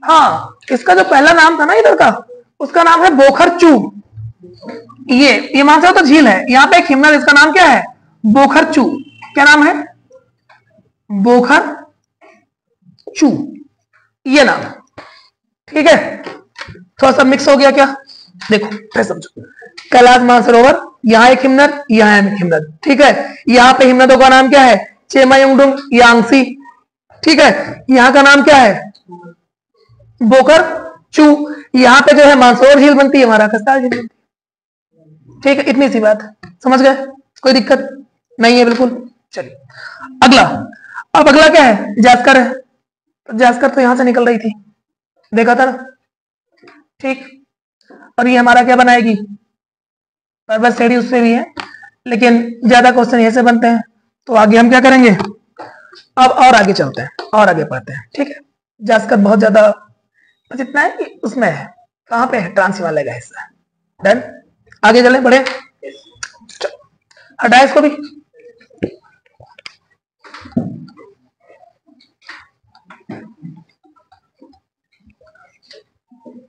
हाँ, इसका जो पहला नाम था ना इधर का, उसका नाम है बोखरचू। ये मानसरोवर तो झील है, यहाँ पे एक हिमनद, इसका नाम क्या है? बोखरचू। क्या नाम है? बोखरचू, ये नाम है। ठीक है, थोड़ा सा मिक्स हो गया क्या? देखो फिर समझो। कैलाश मानसरोवर, यहाँ एक हिमनद, यहाँ एक हिमनद। ठीक है, यहाँ पे हिमनदों का नाम क्या है? चेमायुंडुंग, यांगसी। ठीक है, यहाँ का नाम क्या है? बोकर चू। यहाँ पे जो है मानसरोवर झील बनती है, हमारा राकसताल झील बनती है। ठीक है, इतनी सी बात है, समझ गए? कोई दिक्कत नहीं है? बिल्कुल। चलिए अगला। अब अगला क्या है? जास्कर है। तो जास्कर तो यहां से निकल रही थी, देखा था ना? ठीक, और ये हमारा क्या बनाएगी? पर्वत श्रेणी उससे भी है, लेकिन ज्यादा क्वेश्चन ऐसे बनते हैं। तो आगे हम क्या करेंगे? अब और आगे चलते हैं और आगे पढ़ते हैं। ठीक है, जास्कर बहुत ज्यादा, बस इतना है कि उसमें है, कहां पे है? ट्रांस हिमालय का हिस्सा। डन, आगे चलें, बढ़े। हटाए इसको भी।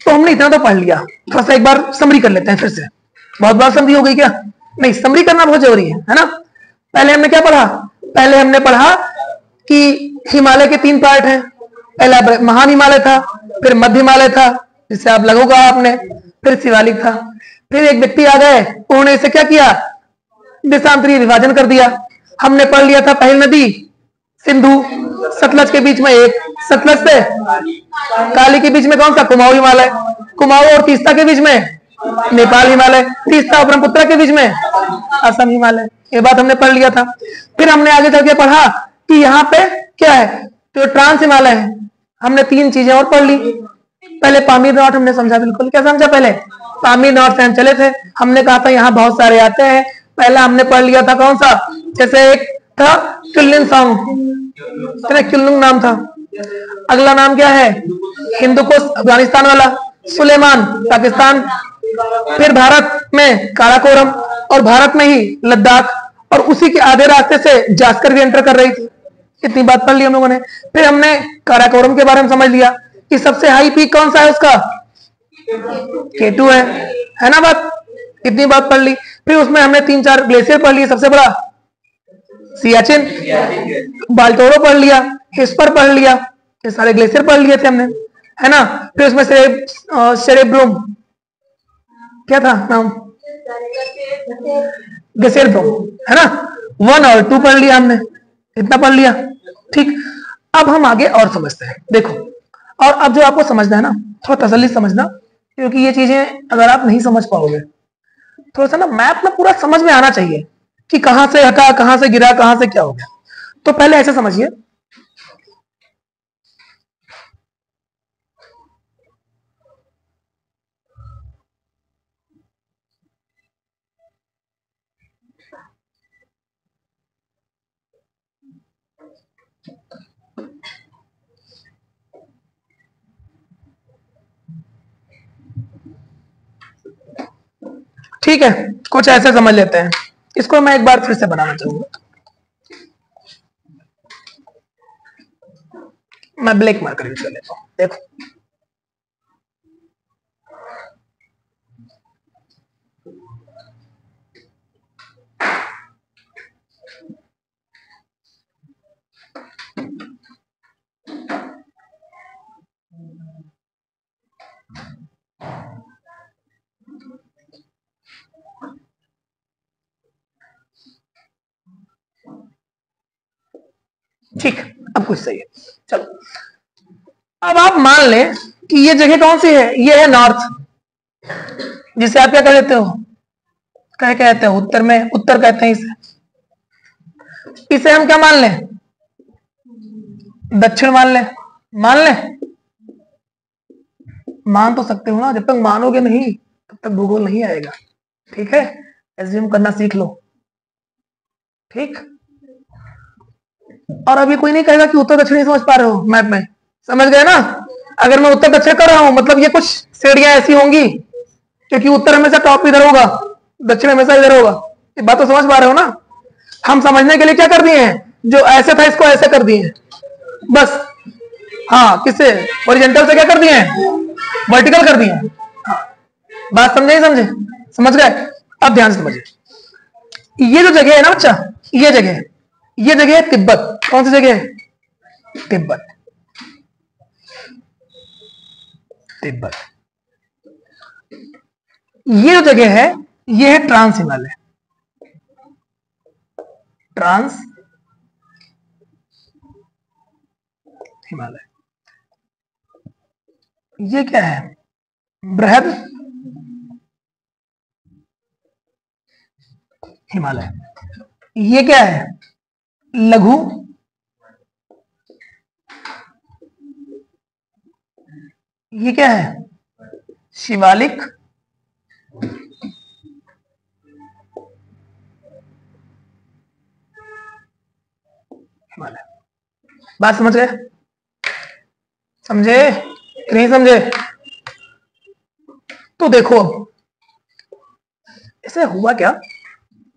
तो हमने इतना तो पढ़ लिया, थोड़ा सा एक बार समरी कर लेते हैं फिर से। बहुत बार समरी हो गई क्या? नहीं, समरी करना बहुत जरूरी है ना? पहले हमने क्या पढ़ा? पहले हमने पढ़ा कि हिमालय के 3 पार्ट हैं। पहला महान हिमालय था, फिर मध्य हिमालय था, जिससे आप लघु कहा आपने, फिर शिवालिक था। फिर एक व्यक्ति आ गए, उन्होंने इसे क्या किया? देशांतरीय विभाजन कर दिया। हमने पढ़ लिया था पहली नदी सिंधु, सतलज के बीच में एक, सतलज से काली के बीच में कौन सा? कुमाऊं हिमालय। कुमाऊं और तीस्ता के बीच में नेपाल हिमालय। तीस्ता और ब्रह्मपुत्र के बीच में असम हिमालय। ये बात हमने पढ़ लिया था। फिर हमने आगे चल के पढ़ा कि यहाँ पे क्या है? जो ट्रांस हिमालय है। हमने 3 चीजें और पढ़ ली। पहले पामीर नॉर्थ हमने समझा, बिल्कुल। क्या समझा? पहले पामीर नॉर्थ से हम चले थे, हमने कहा था यहाँ बहुत सारे आते हैं। पहला हमने पढ़ लिया था कौन सा? जैसे एक था क्युलिन सॉन्ग, क्युलुंग नाम था। अगला नाम क्या है? हिंदुकुश, अफगानिस्तान वाला। सुलेमान, पाकिस्तान। फिर भारत में काराकोरम, और भारत में ही लद्दाख, और उसी के आधे रास्ते से जास्कर भी एंटर कर रही थी। इतनी बात पढ़ ली हम लोगों ने। फिर हमने काराकोरम के बारे में समझ लिया कि सबसे हाई पीक कौन सा है उसका? केटू है ना? बात, इतनी बात पढ़ ली। फिर उसमें हमने 3-4 ग्लेशियर पढ़ लिए। सबसे बड़ा सियाचिन, बाल्टोरो पढ़ लिया, हिस्पर पढ़ लिया, ये सारे ग्लेशियर पढ़ लिए थे हमने, है ना? फिर उसमें सेरेब्रुम, क्या था नाम? गसेरब्रुम, है ना? 1 और 2 पढ़ लिया हमने, इतना पढ़ लिया। ठीक, अब हम आगे और समझते हैं। देखो, और अब जो आपको समझना है ना, थोड़ा तसल्ली समझना, क्योंकि ये चीजें अगर आप नहीं समझ पाओगे, थोड़ा सा ना मैप में पूरा समझ में आना चाहिए कि कहां से हटा, कहां से गिरा, कहां से क्या हो गया। तो पहले ऐसे समझिए, ठीक है, कुछ ऐसे समझ लेते हैं इसको। मैं एक बार फिर से बनाना चाहूंगा। मैं ब्लैक मार्कर यूज कर लेता हूं। देखो ठीक, अब कुछ सही है। चलो अब आप मान लें कि ये जगह कौन सी है, ये है नॉर्थ, जिसे आप क्या कहते हो, क्या कहते हैं उत्तर में, उत्तर कहते हैं इसे। इसे हम क्या मान लें, दक्षिण मान लें। मान लें, मान तो सकते हो ना, जब तक मानोगे नहीं तब तक भूगोल नहीं आएगा। ठीक है, एज्यूम करना सीख लो। ठीक, और अभी कोई नहीं कहेगा कि उत्तर दक्षिण नहीं समझ पा रहे हो मैप में, समझ गए ना। अगर मैं उत्तर दक्षिण कर रहा हूं मतलब ये कुछ श्रेणियां ऐसी होंगी, क्योंकि उत्तर हमेशा टॉप इधर होगा, दक्षिण हमेशा इधर होगा। ये बात तो समझ पा रहे हो ना। हम समझने के लिए क्या कर दिए हैं, जो ऐसे था इसको ऐसे कर दिए हैं बस। हाँ, किससे, हॉरिजॉन्टल से क्या कर दिए हैं, वर्टिकल कर दिए हैं। हाँ, बात समझे ही समझे, समझ गए। अब ध्यान से समझिए, ये जो जगह है ना बच्चा, ये जगह है तिब्बत। कौन सी जगह है, तिब्बत। तिब्बत। ये जो जगह है ये है ट्रांस हिमालय। ट्रांस हिमालय। ये क्या है, बृहद हिमालय। ये क्या है, लघु ये क्या है, शिवालिक हिमालय। बात समझ गए, समझे नहीं समझे। तो देखो ऐसे हुआ क्या,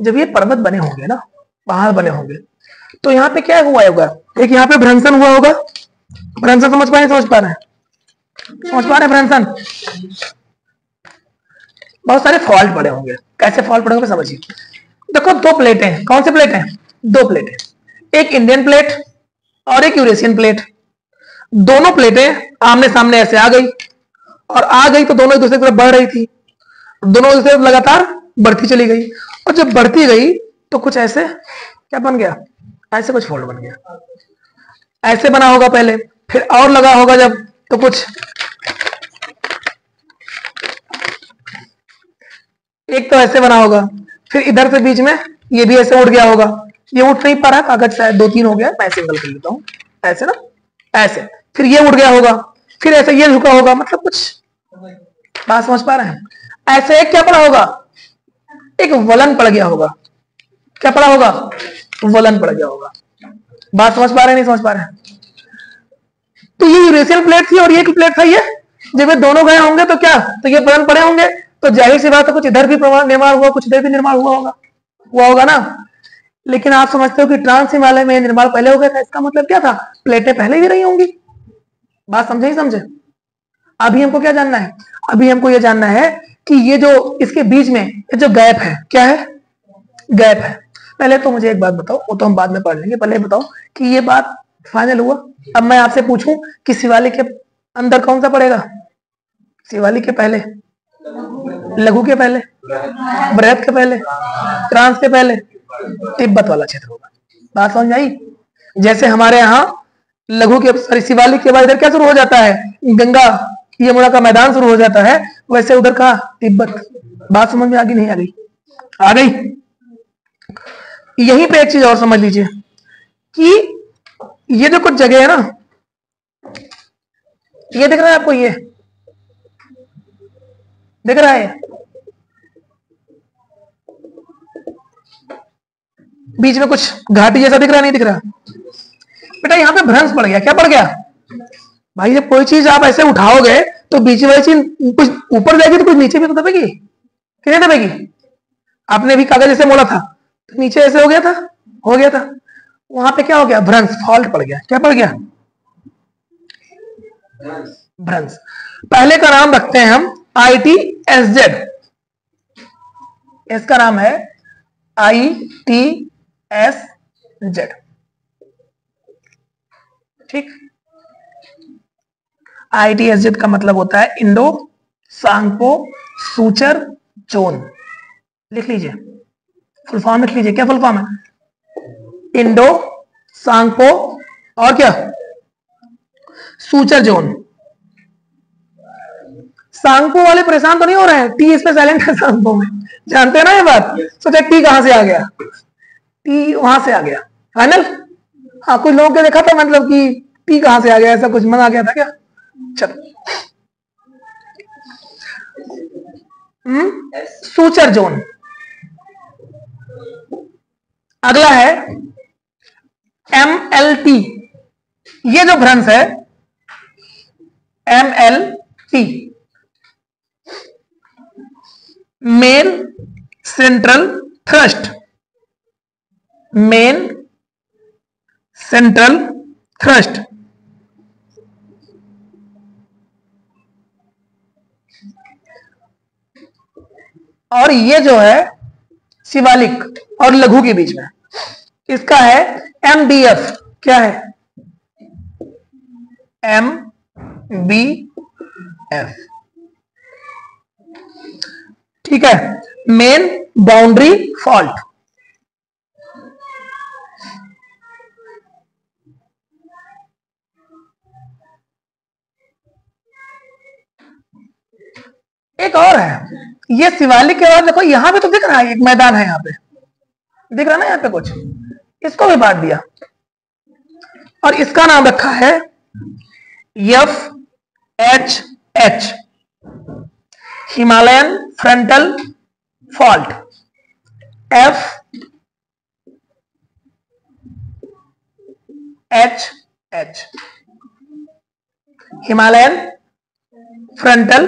जब ये पर्वत बने होंगे ना, पहाड़ बने होंगे, तो यहाँ पे क्या हुआ होगा, एक यहाँ पे भ्रंशन हुआ होगा। भ्रंशन समझ पाए, समझ पा रहे हैं, समझ पा रहे हैं भ्रंशन। बहुत सारे फॉल्ट पड़े होंगे। कैसे फॉल्ट पड़े होंगे समझिए। देखो दो प्लेटें, कौन सी प्लेट है, दो प्लेटें, एक इंडियन प्लेट और एक यूरेशियन प्लेट। दोनों प्लेटें आमने सामने ऐसे आ गई, और आ गई तो दोनों एक दूसरे की तरफ बढ़ रही थी, दोनों एक दूसरे की तरफ लगातार बढ़ती चली गई। और जब बढ़ती गई तो कुछ ऐसे क्या बन गया, ऐसे कुछ फोल्ड बन गया। ऐसे बना होगा पहले, फिर और लगा होगा जब, तो कुछ एक तो ऐसे बना होगा, फिर इधर से बीच में ये भी ऐसे उठ गया होगा। ये उठ नहीं पा रहा, कागज शायद दो तीन हो गया, मैं सिंगल कर लेता हूं ऐसे ना, ऐसे। फिर ये उठ गया होगा, फिर ऐसे ये झुका होगा, मतलब कुछ बात समझ पा रहे हैं। ऐसे एक क्या पड़ा होगा, एक वलन पड़ गया होगा। क्या पड़ा होगा, वलन पड़ गया होगा। बात समझ पा रहे हैं, नहीं समझ पा रहे हैं। तो ये यूरेशियन प्लेट थी और ये प्लेट था, ये जब ये दोनों गए होंगे तो क्या, तो ये वलन पड़े होंगे, तो जाहिर सी बात है कुछ इधर भी निर्माण हुआ, कुछ इधर भी निर्माण हुआ होगा ना। लेकिन आप समझते हो कि ट्रांस हिमालय में निर्माण पहले हो गया था, इसका मतलब क्या था, प्लेटें पहले भी रही होंगी। बात समझे ही समझे। अभी हमको क्या जानना है, अभी हमको यह जानना है कि ये जो इसके बीच में ये जो गैप है, क्या है, गैप है। पहले तो मुझे एक बात बताओ, वो तो हम बाद में पढ़ लेंगे, पहले बताओ कि ये बात फाइनल हुआ। अब मैं आपसे पूछूं कि शिवालिक के अंदर कौन सा पड़ेगा, शिवालिक के पहले, लघु के पहले, बृहद के पहले, ट्रांस के पहले, तिब्बत वाला क्षेत्र होगा। बात समझ आई। जैसे हमारे यहाँ लघु के, सॉरी शिवालिक के बाद इधर क्या शुरू हो जाता है, गंगा यमुना का मैदान शुरू हो जाता है, वैसे उधर का तिब्बत। बात समझ में आ गई नहीं आ गई, आ गई। यहीं पे एक चीज और समझ लीजिए कि ये जो कुछ जगह है ना, ये दिख रहा है आपको, ये दिख रहा है, बीच में कुछ घाटी जैसा दिख रहा है, नहीं दिख रहा बेटा, यहां पे भ्रंश पड़ गया। क्या पड़ गया भाई, जब कोई चीज आप ऐसे उठाओगे तो बीच वाली चीज कुछ ऊपर जाएगी तो कुछ नीचे भी तो दबेगी, कि नहीं दबेगी। आपने भी कागज ऐसे मोड़ा था तो नीचे ऐसे हो गया था, वहां पे क्या हो गया, भ्रंश, फॉल्ट पड़ गया। क्या पड़ गया, भ्रंश। पहले का नाम रखते हैं हम ITSZ, इसका नाम है ITSZ, ठीक। ITSZ का मतलब होता है इंडो सांगपो सूचर जोन। लिख लीजिए, फुल फॉर्म लिख लीजिए। क्या फुल फॉर्म है, इंडो सांगपो और क्या, सूचर जोन। सांगपो वाले परेशान तो नहीं हो रहे हैं, टी इसमें साइलेंट है सांगपो में, जानते हैं ना ये बात। सोचा टी कहां से आ गया, टी वहां से आ गया, फाइनल। हाँ, कुछ लोगों के देखा था मतलब कि टी कहां से आ गया, ऐसा कुछ मन आ गया था क्या। चलो, सूचर जोन। अगला है MLT, ये जो भ्रंश है MLT, main central thrust, main central thrust. और ये जो है शिवालिक और लघु के बीच में, इसका है MBF। क्या है, MBF, ठीक है, मेन बाउंड्री फॉल्ट। एक और है, ये शिवालिक के बाद देखो यहां पे तो दिख रहा है, एक मैदान है, यहां पे दिख रहा है ना, यहां पे कुछ, इसको भी बांट दिया और इसका नाम रखा है FHH, Himalayan frontal fault. FHH, Himalayan frontal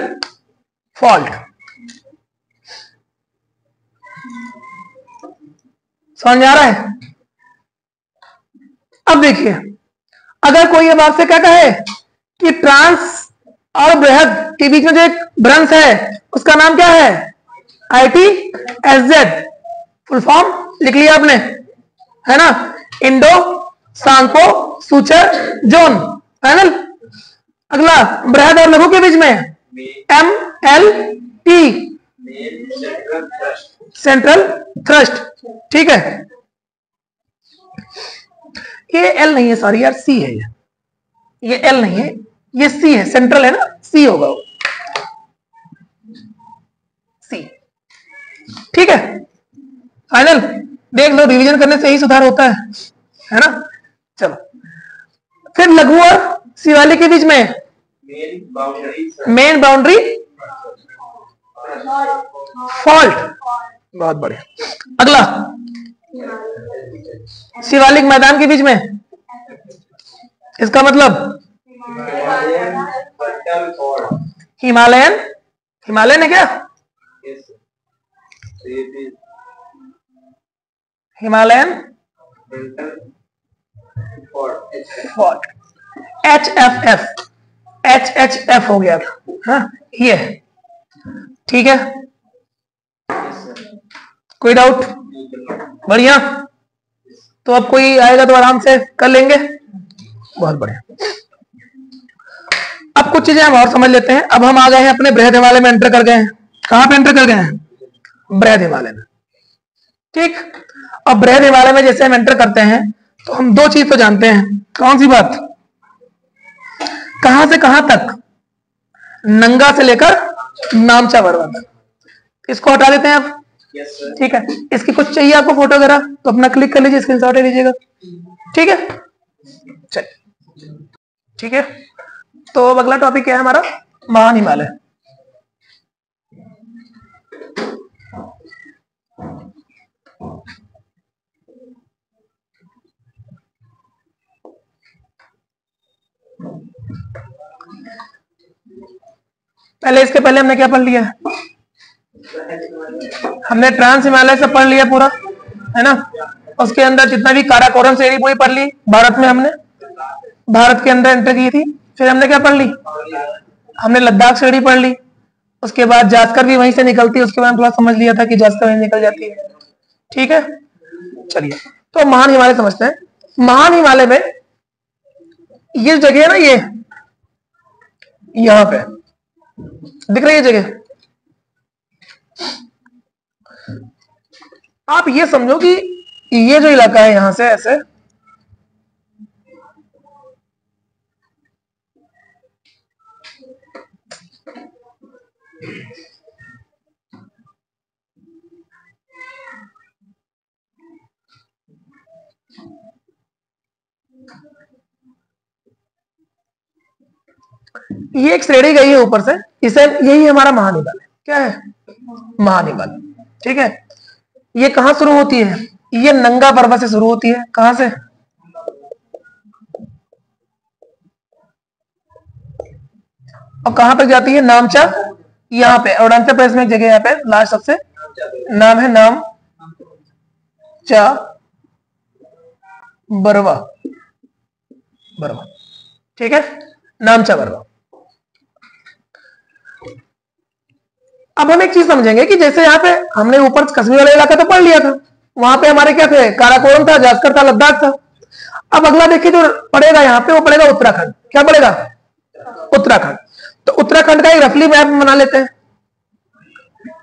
fault. समझ आ रहा है। अब देखिए, अगर कोई अब आपसे क्या कहे कि ट्रांस और बृहद के बीच में जो एक भ्रंश है उसका नाम क्या है, ITSZ, फुल फॉर्म लिख लिया आपने, है ना, Indo Tsangpo suture zone, final. अगला बृहद और लघु के बीच में MLT, सेंट्रल थ्रस्ट, ठीक है। ये L नहीं है, सॉरी यार, C है ये L नहीं है, ये C है, सेंट्रल है ना, C होगा वो, C, ठीक है, फाइनल। देख लो, रिवीजन करने से ही सुधार होता है ना। चलो, फिर लघु और शिवालिक के बीच में मेन बाउंड्री फॉल्ट, बहुत बढ़िया। अगला शिवालिक मैदान के बीच में, इसका मतलब हिमालयन, हिमालयन है क्या, हिमालयन फॉल्ट, HFF, HHF हो गया था, हाँ ये, ठीक है। कोई डाउट, बढ़िया। तो अब कोई आएगा तो आराम से कर लेंगे, बहुत बढ़िया। अब कुछ चीजें हम और समझ लेते हैं। अब हम आ गए हैं अपने बृहद हिमालय में, एंटर कर गए हैं। कहां पे एंटर कर गए हैं, बृहद हिमालय में, ठीक। अब बृहद हिमालय में जैसे हम एंटर करते हैं तो हम दो चीज तो जानते हैं। कौन सी बात, कहां से कहां तक, नंगा से लेकर नामचा बरवा तक। इसको हटा देते हैं अब, ठीक है। इसकी कुछ चाहिए आपको फोटो वगैरह तो अपना क्लिक कर लीजिए, स्क्रीनशॉट ले लीजिएगा, ठीक है। चलिए, ठीक है। तो अब अगला टॉपिक क्या है हमारा, महान हिमालय। पहले इसके पहले हमने क्या पढ़ लिया है, हमने ट्रांस हिमालय से पढ़ लिया पूरा, है ना। उसके अंदर जितना भी काराकोरम श्रेणी पूरी पढ़ ली। भारत में हमने भारत के अंदर एंटर की थी। फिर हमने क्या पढ़ ली, हमने लद्दाख श्रेणी पढ़ ली। उसके बाद जास्कर भी वहीं से निकलती है, उसके बाद थोड़ा समझ लिया था कि जास्कर वहीं निकल जाती है। ठीक है, चलिए तो महान हिमालय समझते हैं। महान हिमालय में ये जगह है ना, ये यहां पे दिख रही है जगह। आप ये समझो कि ये जो इलाका है यहां से ऐसे, ये एक श्रेणी गई है ऊपर से, इसे यही हमारा महान हिमालय। क्या है, महान हिमालय। ठीक है, ये कहां शुरू होती है, ये नंगा पर्वत से शुरू होती है। कहां से, और कहां तक जाती है, नामचा। यहाँ पे अरुणाचल प्रदेश में एक जगह यहाँ पे लास्ट सबसे नाम है नामचा बरवा, बरवा। ठीक है, नामचा बरवा। अब हम एक चीज समझेंगे कि जैसे यहाँ पे हमने ऊपर कश्मीर वाला इलाका तो पढ़ लिया था, वहां पे हमारे क्या थे, काराकोरम था, जास्कर था, लद्दाख था। अब अगला देखिए जो पड़ेगा यहाँ पे, वो पड़ेगा उत्तराखंड। क्या पड़ेगा, उत्तराखंड। तो उत्तराखंड का एक रफली मैप बना लेते हैं।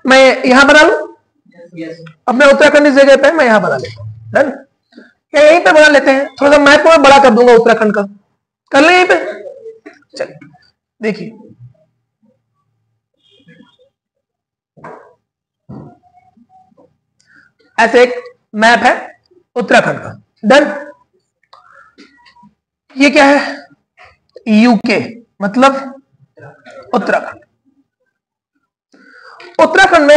मैं यहां बना लू अपने उत्तराखंड इस जगह पे, मैं यहां बना लेता हूं। डन, या यहीं पे बना लेते हैं। थोड़ा सा मैप को मैं बड़ा कर दूंगा उत्तराखंड का, कर ले यहीं पे। चलिए देखिए, ऐसे एक मैप है उत्तराखंड का। डन, ये क्या है, यूके मतलब उत्तराखंड। उत्तराखंड में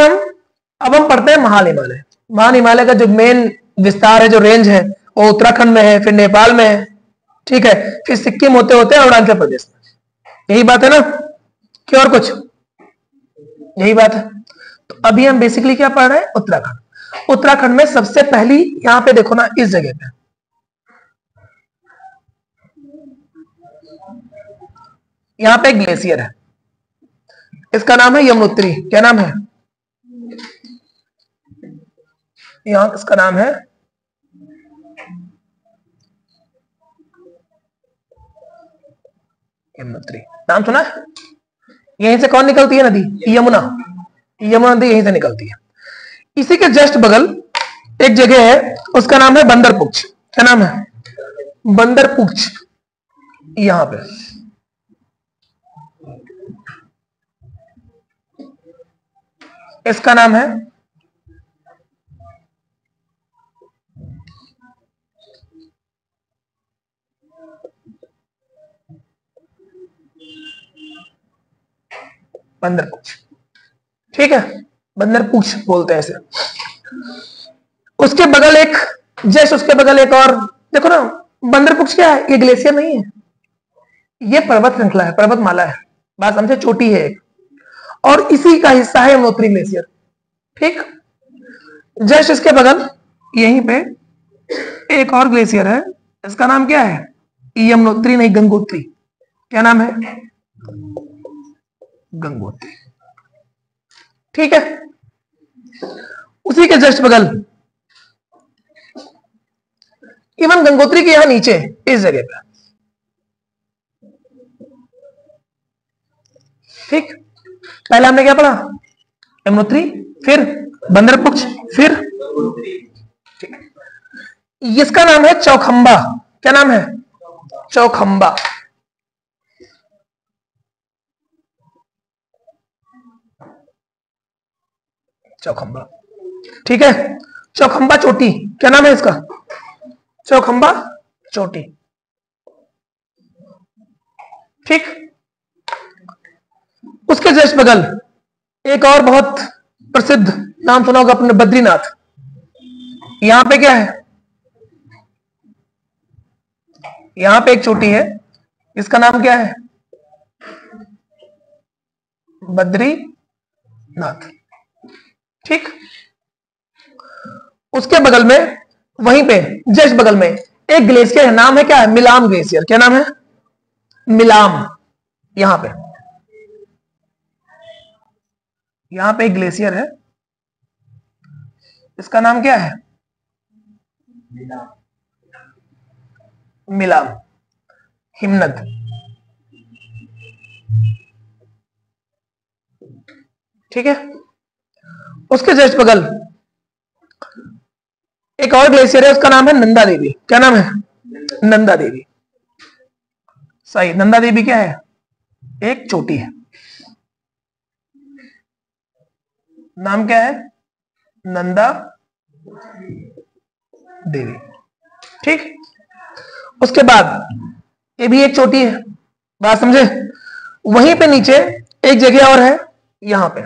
अब हम पढ़ते हैं महान हिमालय। महान हिमालय का जो मेन विस्तार है, जो रेंज है, वो उत्तराखंड में है, फिर नेपाल में है। ठीक है, फिर सिक्किम होते होते अरुणाचल प्रदेश में। यही बात है ना, कि और कुछ, यही बात है। तो अभी हम बेसिकली क्या पढ़ रहे हैं, उत्तराखंड। उत्तराखंड में सबसे पहली यहां पे देखो ना, इस जगह पे यहां पे एक ग्लेशियर है, इसका नाम है यमुनोत्री। क्या नाम है, यहां इसका नाम है यमुनोत्री। नाम सुना है? यहीं से कौन निकलती है नदी, यमुना। यमुना नदी यहीं से निकलती है। इसी के जस्ट बगल एक जगह है, उसका नाम है बंदरपुछ। क्या नाम है, बंदरपुछ। यहां पे इसका नाम है बंदरपुछ। ठीक है, बंदरपुछ बोलते हैं इसे। उसके बगल एक, जस्ट उसके बगल एक और देखो ना, बंदरपुछ क्या है, ये ग्लेशियर नहीं है, ये पर्वत श्रृंखला है, पर्वतमाला है। बात समझे, चोटी है एक, और इसी का हिस्सा है यमुनोत्री ग्लेशियर। ठीक, जस्ट इसके बगल यहीं पे एक और ग्लेशियर है, इसका नाम क्या है, यमुनोत्री नहीं, गंगोत्री। क्या नाम है, गंगोत्री। ठीक है, उसी के जस्ट बगल, इवन गंगोत्री के यहां नीचे इस जगह पे। ठीक, पहले हमने क्या पढ़ा, यमुनोत्री, फिर बंदरपुछ, फिर ठीक, इसका नाम है चौखंबा। क्या नाम है, चौखंबा। चौखंबा। ठीक है, चौखंबा चोटी। क्या नाम है इसका, चौखंबा चोटी। ठीक, उसके जस्ट बगल एक और बहुत प्रसिद्ध नाम सुना होगा अपने, बद्रीनाथ। यहां पे क्या है, यहां पे एक चोटी है, इसका नाम क्या है, बद्रीनाथ। ठीक, उसके बगल में, वहीं पे जस्ट बगल में एक ग्लेशियर है, नाम है क्या है? मिलाम ग्लेशियर। क्या नाम है? मिलाम। यहां पे एक ग्लेशियर है, इसका नाम क्या है? मिलाम, हिमनद। ठीक है, उसके जस्ट बगल एक और ग्लेशियर है, उसका नाम है नंदा देवी। क्या नाम है? नंदा देवी। सही, नंदा देवी क्या है? एक चोटी है। नाम क्या है? नंदा देवी। ठीक, उसके बाद ये भी एक चोटी है, बात समझे? वहीं पे नीचे एक जगह और है, यहां पे,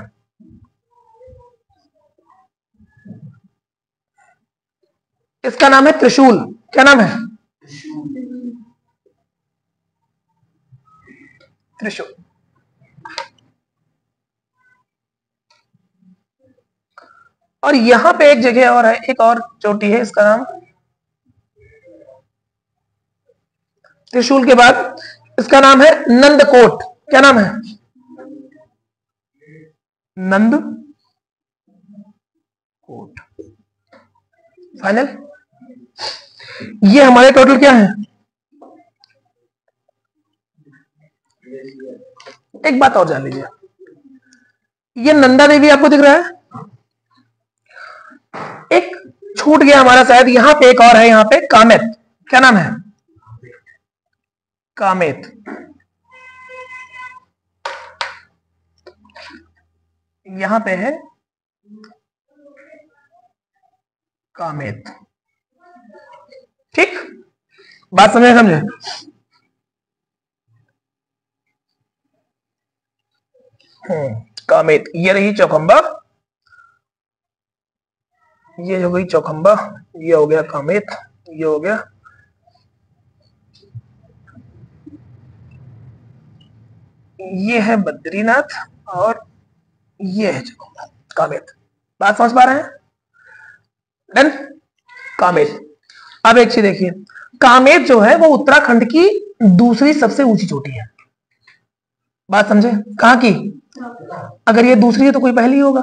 इसका नाम है त्रिशूल। क्या नाम है? त्रिशूल। और यहां पे एक जगह और है, एक और चोटी है, इसका नाम त्रिशूल के बाद इसका नाम है नंदकोट। क्या नाम है? नंद कोट। फाइनल। ये हमारे टोटल क्या है? एक बात और जान लीजिए, ये नंदा देवी आपको दिख रहा है, एक छूट गया हमारा शायद, यहां पे एक और है, यहां पे कामेत। क्या नाम है? कामेत। यहां पे है कामेत। ठीक, बात समझे? कामेत। ये रही चौखंबा, ये हो गई चौखंबा, ये हो गया कामेत, ये हो गया, ये है बद्रीनाथ, और ये है चौखंबा, कामेत। बात समझ पा रहे हैं? डन। कामेत। अब एक चीज देखिए, कामेत जो है वो उत्तराखंड की दूसरी सबसे ऊंची चोटी है। बात समझे? कहां की? अगर ये दूसरी है तो कोई पहली होगा।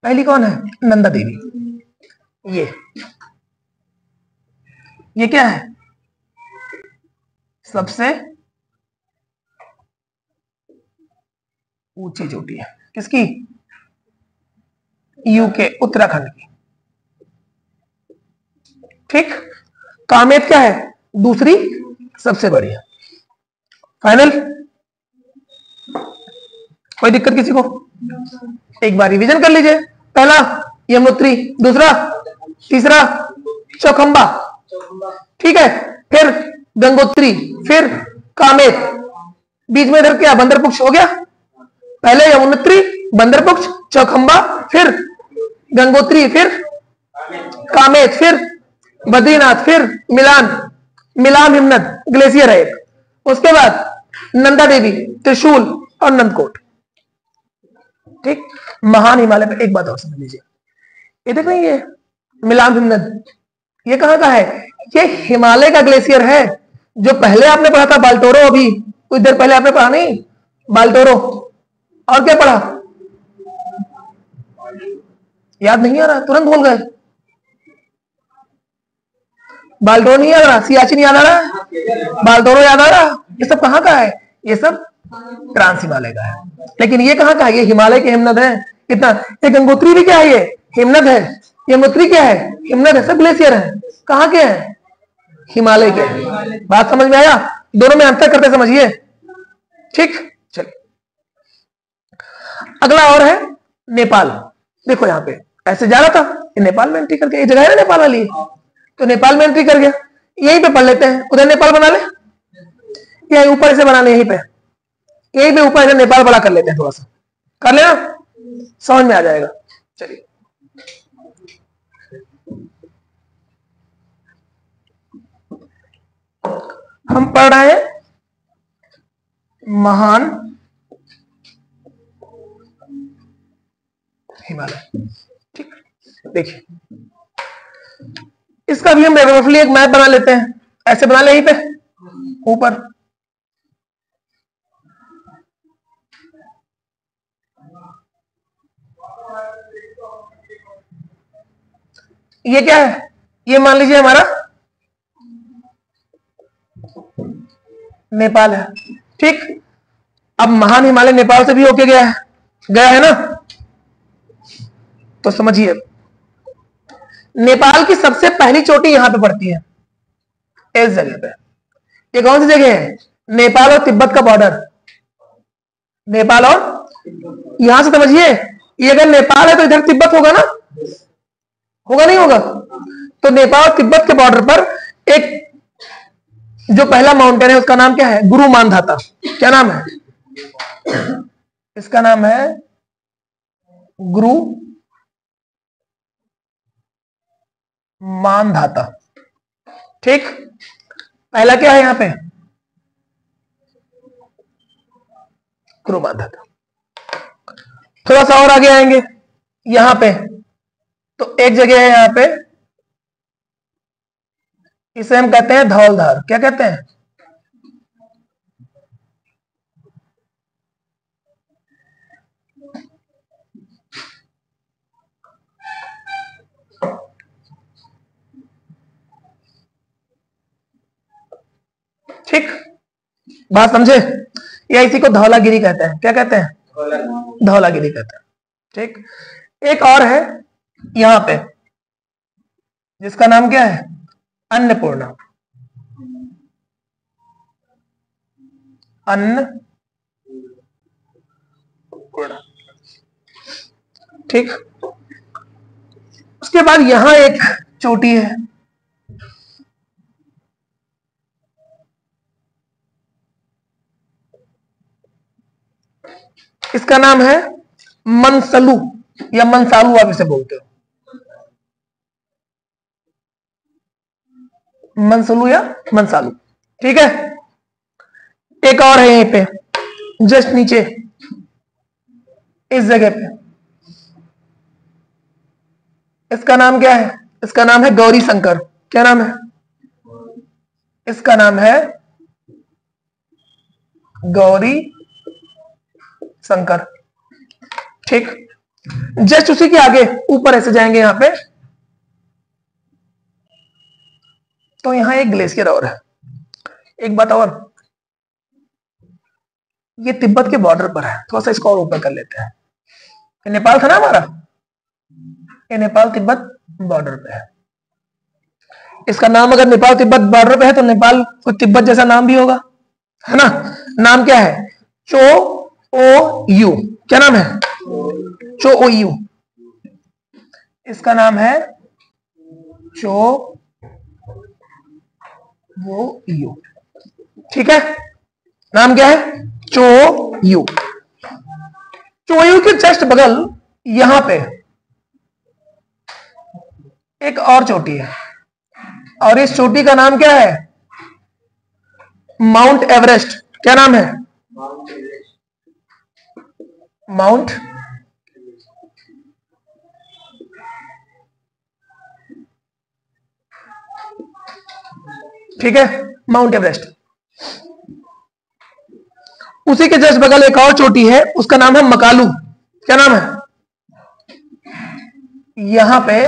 पहली कौन है? नंदा देवी। ये क्या है? सबसे ऊंची चोटी है। किसकी? यूके, उत्तराखंड की। ठीक, कामेत क्या है? दूसरी सबसे बड़ी है। फाइनल। कोई दिक्कत किसी को? एक बार रिवीजन कर लीजिए। पहला यमुनोत्री, दूसरा, तीसरा चौखंबा, ठीक है, फिर गंगोत्री, फिर कामेत, बीच में इधर क्या बंदरपुक्ष हो गया? पहले यमुनोत्री, बंदरपुक्ष, चौखंबा, फिर गंगोत्री, फिर कामेत, फिर बद्रीनाथ, फिर मिलाम हिमनद ग्लेशियर है एक, उसके बाद नंदा देवी, त्रिशूल और नंदकोट। ठीक, महान हिमालय में। एक बात और समझ लीजिए, ये देख रहे हैं ये मिलाम हिमनद, ये कहां का है? ये हिमालय का ग्लेशियर है, जो पहले आपने पढ़ा था बाल्टोरो, अभी कुछ देर पहले आपने पढ़ा नहीं बाल्टोरो, और क्या पढ़ा? याद नहीं आ रहा? तुरंत भूल गए? बाल्टोरो नहीं याद आ रहा? सियाचिन याद आ रहा? बाल्टोरो याद आ रहा? ये सब कहां का है? ये सब ट्रांस हिमालय का है। लेकिन ये कहां का है? ये हिमालय के हिमनद है। कितना? ये गंगोत्री भी क्या है? ये हिमनद है। यमुनोत्री क्या है? हिमनद है। सब ग्लेशियर है। कहां के हैं? हिमालय के हैं। बात समझ में आया? दोनों में अंतर करते समझिए। ठीक, चलिए अगला और है नेपाल। देखो यहां पे ऐसे जा रहा था, नेपाल में एंट्री करके, ये जगह है ना नेपाल वाली, तो नेपाल में एंट्री कर गया। यहीं पे पढ़ लेते हैं, उधर नेपाल बना ले, यहीं ऊपर से बना ले, यहीं पे ऊपर से नेपाल बड़ा कर लेते हैं, थोड़ा सा कर लेना, समझ में आ जाएगा। चलिए हम पढ़ रहे हैं महान हिमालय। ठीक, देखिए इसका भी हम रफली एक मैप बना लेते हैं, ऐसे बना ले यहीं पे ऊपर। ये क्या है, ये मान लीजिए हमारा नेपाल है, ठीक। अब महान हिमालय नेपाल से भी होके गया है ना। तो समझिए नेपाल की सबसे पहली चोटी यहां पे पड़ती है, इस जगह पे। ये कौन सी जगह है, नेपाल और तिब्बत का बॉर्डर। नेपाल और, यहां से समझिए ये अगर नेपाल है तो इधर तिब्बत होगा ना, होगा नहीं होगा। तो नेपाल और तिब्बत के बॉर्डर पर एक जो पहला माउंटेन है उसका नाम क्या है, गुरु मानधाता। क्या नाम है इसका, नाम है गुरु मानधाता, ठीक। पहला क्या है यहां पे, गुरु मानधाता। थोड़ा सा और आगे आएंगे यहां पे, तो एक जगह है यहां पे, इसे हम कहते हैं धौलधार। क्या कहते हैं, ठीक। बात समझे, या इसी को धौलागिरी कहते हैं। क्या कहते हैं, धौलागिरी कहते हैं, ठीक। एक और है यहां पे जिसका नाम क्या है, अन्नपूर्णा। अन्नपूर्णा, ठीक। उसके बाद यहां एक चोटी है, इसका नाम है मनसलू या मनसालू, आप इसे बोलते हो, मनसलू या मनसालू, ठीक है। एक और है यहीं पे जस्ट नीचे इस जगह पे, इसका नाम क्या है, इसका नाम है गौरी शंकर। क्या नाम है, इसका नाम है गौरी शंकर, ठीक। जस्ट उसी के आगे ऊपर ऐसे जाएंगे यहां पे, तो यहां एक ग्लेशियर और है। एक बात और, ये तिब्बत के बॉर्डर पर है, थोड़ा सा इसको और ऊपर कर लेते हैं। ये नेपाल था ना हमारा, ये नेपाल तिब्बत बॉर्डर पे है। इसका नाम अगर नेपाल तिब्बत बॉर्डर पे है तो नेपाल को तिब्बत जैसा नाम भी होगा, है ना। नाम क्या है, चो ओ यू। क्या नाम है, चो ओ यू। इसका नाम है चो वो यू, ठीक है। नाम क्या है, चो यू। चो यू के जस्ट बगल यहां पे एक और चोटी है, और इस चोटी का नाम क्या है, माउंट एवरेस्ट। क्या नाम है, माउंट ठीक है, माउंट एवरेस्ट। उसी के जस्ट बगल एक और चोटी है, उसका नाम है मकालू। क्या नाम है, यहां पे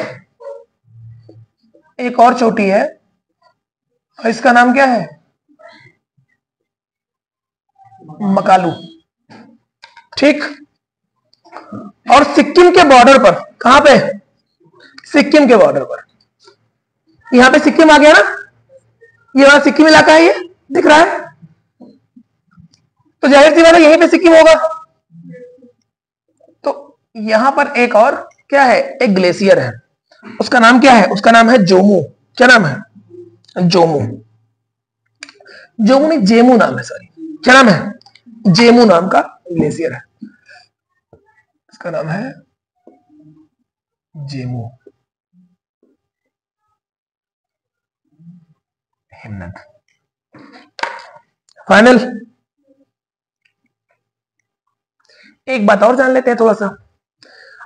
एक और चोटी है, इसका नाम क्या है, मकालू, ठीक। और सिक्किम के बॉर्डर पर, कहां पे, सिक्किम के बॉर्डर पर, यहां पे सिक्किम आ गया ना, ये वाला सिक्किम इलाका है, ये दिख रहा है, तो जाहिर सी बात है यहीं पे सिक्किम होगा। तो यहां पर एक और क्या है, एक ग्लेशियर है, उसका नाम क्या है, उसका नाम है जोमू। क्या नाम है, जोमू। जोमू नहीं, जेमू नाम है, सॉरी। क्या नाम है, जेमू नाम का ग्लेशियर है, इसका नाम है जेमू। हिम्मत, फाइनल। एक बात और जान लेते हैं थोड़ा सा,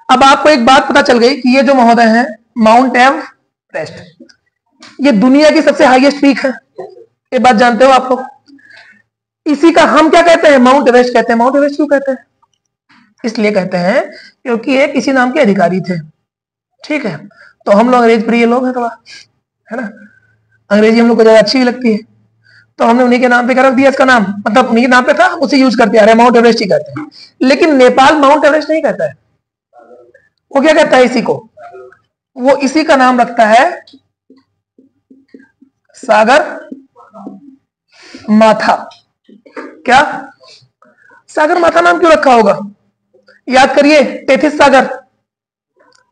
अब आपको एक बात पता चल गई कि ये जो महोदय हैं माउंट एवरेस्ट, ये दुनिया की सबसे हाईएस्ट पीक है, ये बात जानते हो आप लोग। इसी का हम क्या कहते हैं, माउंट एवरेस्ट कहते हैं। माउंट एवरेस्ट क्यों कहते हैं, इसलिए कहते हैं क्योंकि एक इसी नाम के अधिकारी थे। ठीक है, तो हम लोग अंग्रेज प्रिय लोग हैं थोड़ा, है ना, अंग्रेजी हम लोग को ज्यादा अच्छी लगती है, तो हमने उन्हीं के नाम पे रख दिया इसका नाम, मतलब उन्हीं के नाम पे था, उसे यूज करते आ रहे, माउंट एवरेस्ट ही कहते हैं। लेकिन नेपाल माउंट एवरेस्ट नहीं कहता है, वो क्या कहता है इसी को, वो इसी का नाम रखता है सागर माथा। क्या सागर माथा नाम क्यों रखा होगा, याद करिए, तेथिस सागर,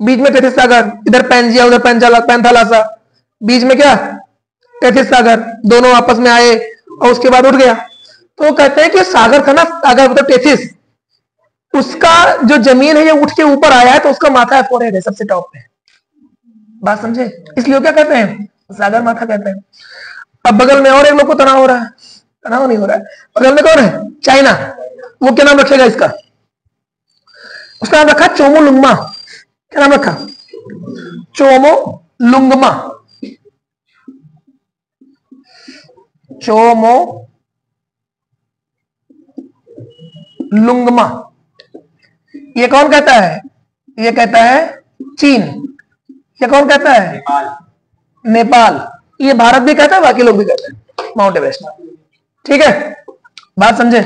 बीच में तेथिस सागर, इधर पैंजिया उधर पैंथालासा, बीच में क्या तेथिस सागर, दोनों आपस में आए और उसके बाद उठ गया। तो वो कहते हैं कि सागर था ना, सागर मतलब तेथिस, उसका जो जमीन है ये उठ के ऊपर आया है, तो उसका माथा है, फोरहेड है, सबसे टॉप पे। बात समझे, इसलिए क्या कहते हैं, सागर माथा कहते हैं। अब बगल में और एक लोग को तनाव हो रहा है, तनाव नहीं हो रहा है, बगल में कौन है, चाइना, वो क्या नाम रखेगा इसका, उसका नाम रखा चोमोलुंगमा। क्या नाम रखा, चोमोलुंगमा, चोमोलुंगमा। ये कौन कहता है, ये कहता है चीन। ये कौन कहता है, नेपाल। ये भारत भी कहता है, बाकी लोग भी कहते हैं माउंट एवरेस्ट। ठीक है, बात समझे,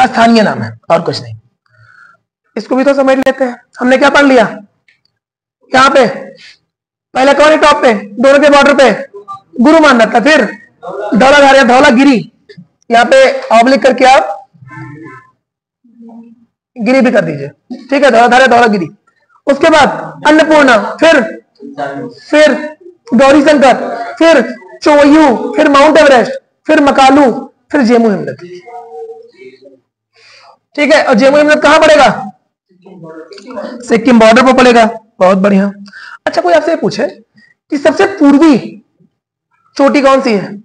स्थानीय नाम है और कुछ नहीं। इसको भी तो समझ लेते हैं। हमने क्या पढ़ लिया, यहाँ पे पहले कौन है टॉप पे, दोनों के बॉर्डर पे गुरु मानना था, फिर धौलाधार धौलागिरी, यहाँ पे ऑब्लिक करके आप गिरी भी कर दीजिए। ठीक है, धौलाधार धौलागिरी, उसके बाद अन्नपूर्णा, फिर गौरी शंकर, फिर चोयू, फिर माउंट एवरेस्ट, फिर मकालू, फिर जेमू हिमनद। ठीक है, और जेमू हिमनद कहां पड़ेगा, सिक्किम बॉर्डर पर पड़ेगा। बहुत बढ़िया। अच्छा, कोई आपसे पूछे कि सबसे पूर्वी चोटी कौन सी है,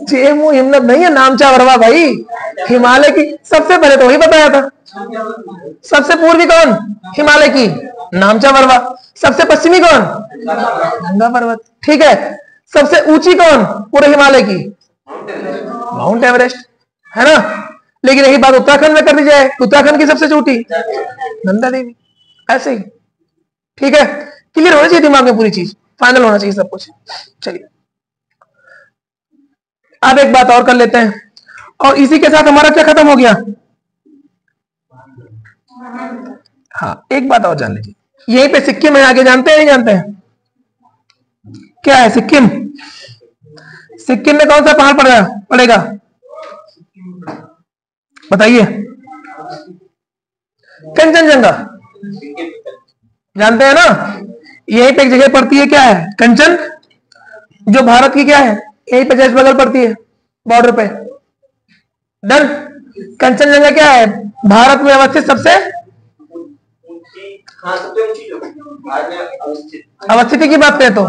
जेमू हिमनद नहीं है, नामचा वरवा भाई, हिमालय की। सबसे पहले तो वही बताया था, सबसे पूर्वी कौन, हिमालय की नामचा वरवा। सबसे पश्चिमी कौन, गंगा पर्वत। ठीक है, सबसे ऊंची कौन पूरे हिमालय की, माउंट एवरेस्ट, है ना। लेकिन यही बात उत्तराखंड में कर दी जाए, उत्तराखंड की सबसे छोटी नंदा देवी, ऐसे ही। ठीक है, क्लियर होना चाहिए दिमाग में, पूरी चीज फाइनल होना चाहिए सब कुछ। चलिए अब एक बात और कर लेते हैं, और इसी के साथ हमारा क्या खत्म हो गया। हाँ, एक बात और जान लीजिए, यहीं पे सिक्किम है, आगे जानते हैं नहीं जानते हैं, क्या है सिक्किम। सिक्किम में कौन सा पहाड़ पड़ेगा बताइए, कंचनजंगा, जानते हैं ना। यहीं पे एक जगह पड़ती है, क्या है, कंचन, जो भारत की क्या है, यहीं पे जस्ट बगल पड़ती है बॉर्डर पे। डन। कंचनजंगा क्या है, भारत में अवस्थित सबसे अवस्थिति की बात करें तो,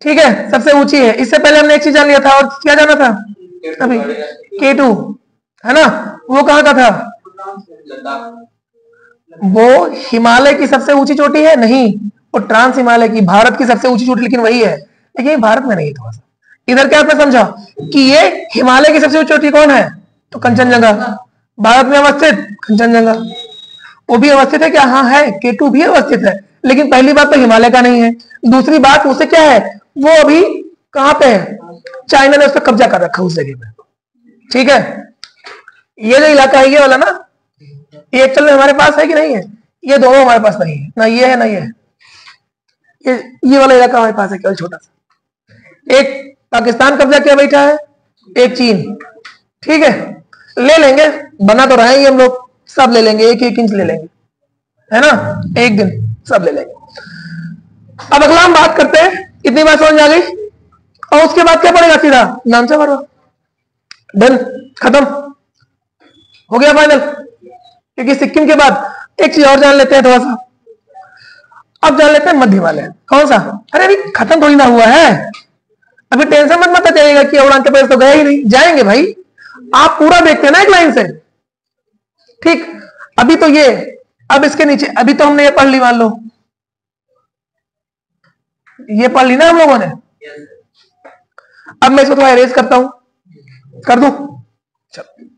ठीक है, सबसे ऊंची है। इससे पहले हमने एक चीज जान लिया था, और क्या जाना था अभी, K2, है ना, वो कहां का था, वो हिमालय की सबसे ऊंची चोटी है, नहीं, वो ट्रांस हिमालय की, भारत की सबसे ऊंची चोटी लेकिन वही है, लेकिन ये भारत में नहीं है। थोड़ा सा इधर क्या आपने समझा कि ये हिमालय की सबसे ऊंची चोटी कौन है, तो कंचनजंगा, भारत में अवस्थित कंचनजंगा। वो भी अवस्थित है क्या, हाँ है, K2 भी अवस्थित है, लेकिन पहली बात तो हिमालय का नहीं है, दूसरी बात उसे क्या है, वो अभी कहां पे है, चाइना ने उस पर कब्जा कर रखा उस जगह पे। ठीक है, ये जो इलाका है ये वाला ना, ये एक्चुअल में हमारे पास है कि नहीं है, ये दोनों हमारे पास नहीं है, ना ये है ना ये है, ये वाला इलाका हमारे पास है केवल छोटा सा। एक पाकिस्तान कब्जा किया बैठा है, एक चीन। ठीक है, ले लेंगे, बना तो रहेंगे हम लोग, सब ले लेंगे, एक एक इंच ले लेंगे, है ना, एक दिन सब ले लेंगे। अब अगला हम बात करते हैं, इतनी बात समझ आ गई, और उसके बाद क्या पड़ेगा, सीधा नामचा वरवा। डन, खत्म हो गया फाइनल। क्योंकि सिक्किम के बाद एक चीज और जान लेते हैं थोड़ा सा, अब जान लेते हैं मध्य हिमालय। कौन सा, अरे अभी खत्म थोड़ी ना हुआ है, अभी टेंशन मत जाइएगा कि अरुणाचल प्रदेश तो गए ही नहीं, जाएंगे भाई, आप पूरा देखते हैं ना एक लाइन से। ठीक, अभी तो ये अब इसके नीचे अभी तो हमने ये पढ़ ली, मान लो ये पढ़ ली ना हम लोगों ने। अब मैं इसको थोड़ा इरेज करता हूं, कर दूं? चलो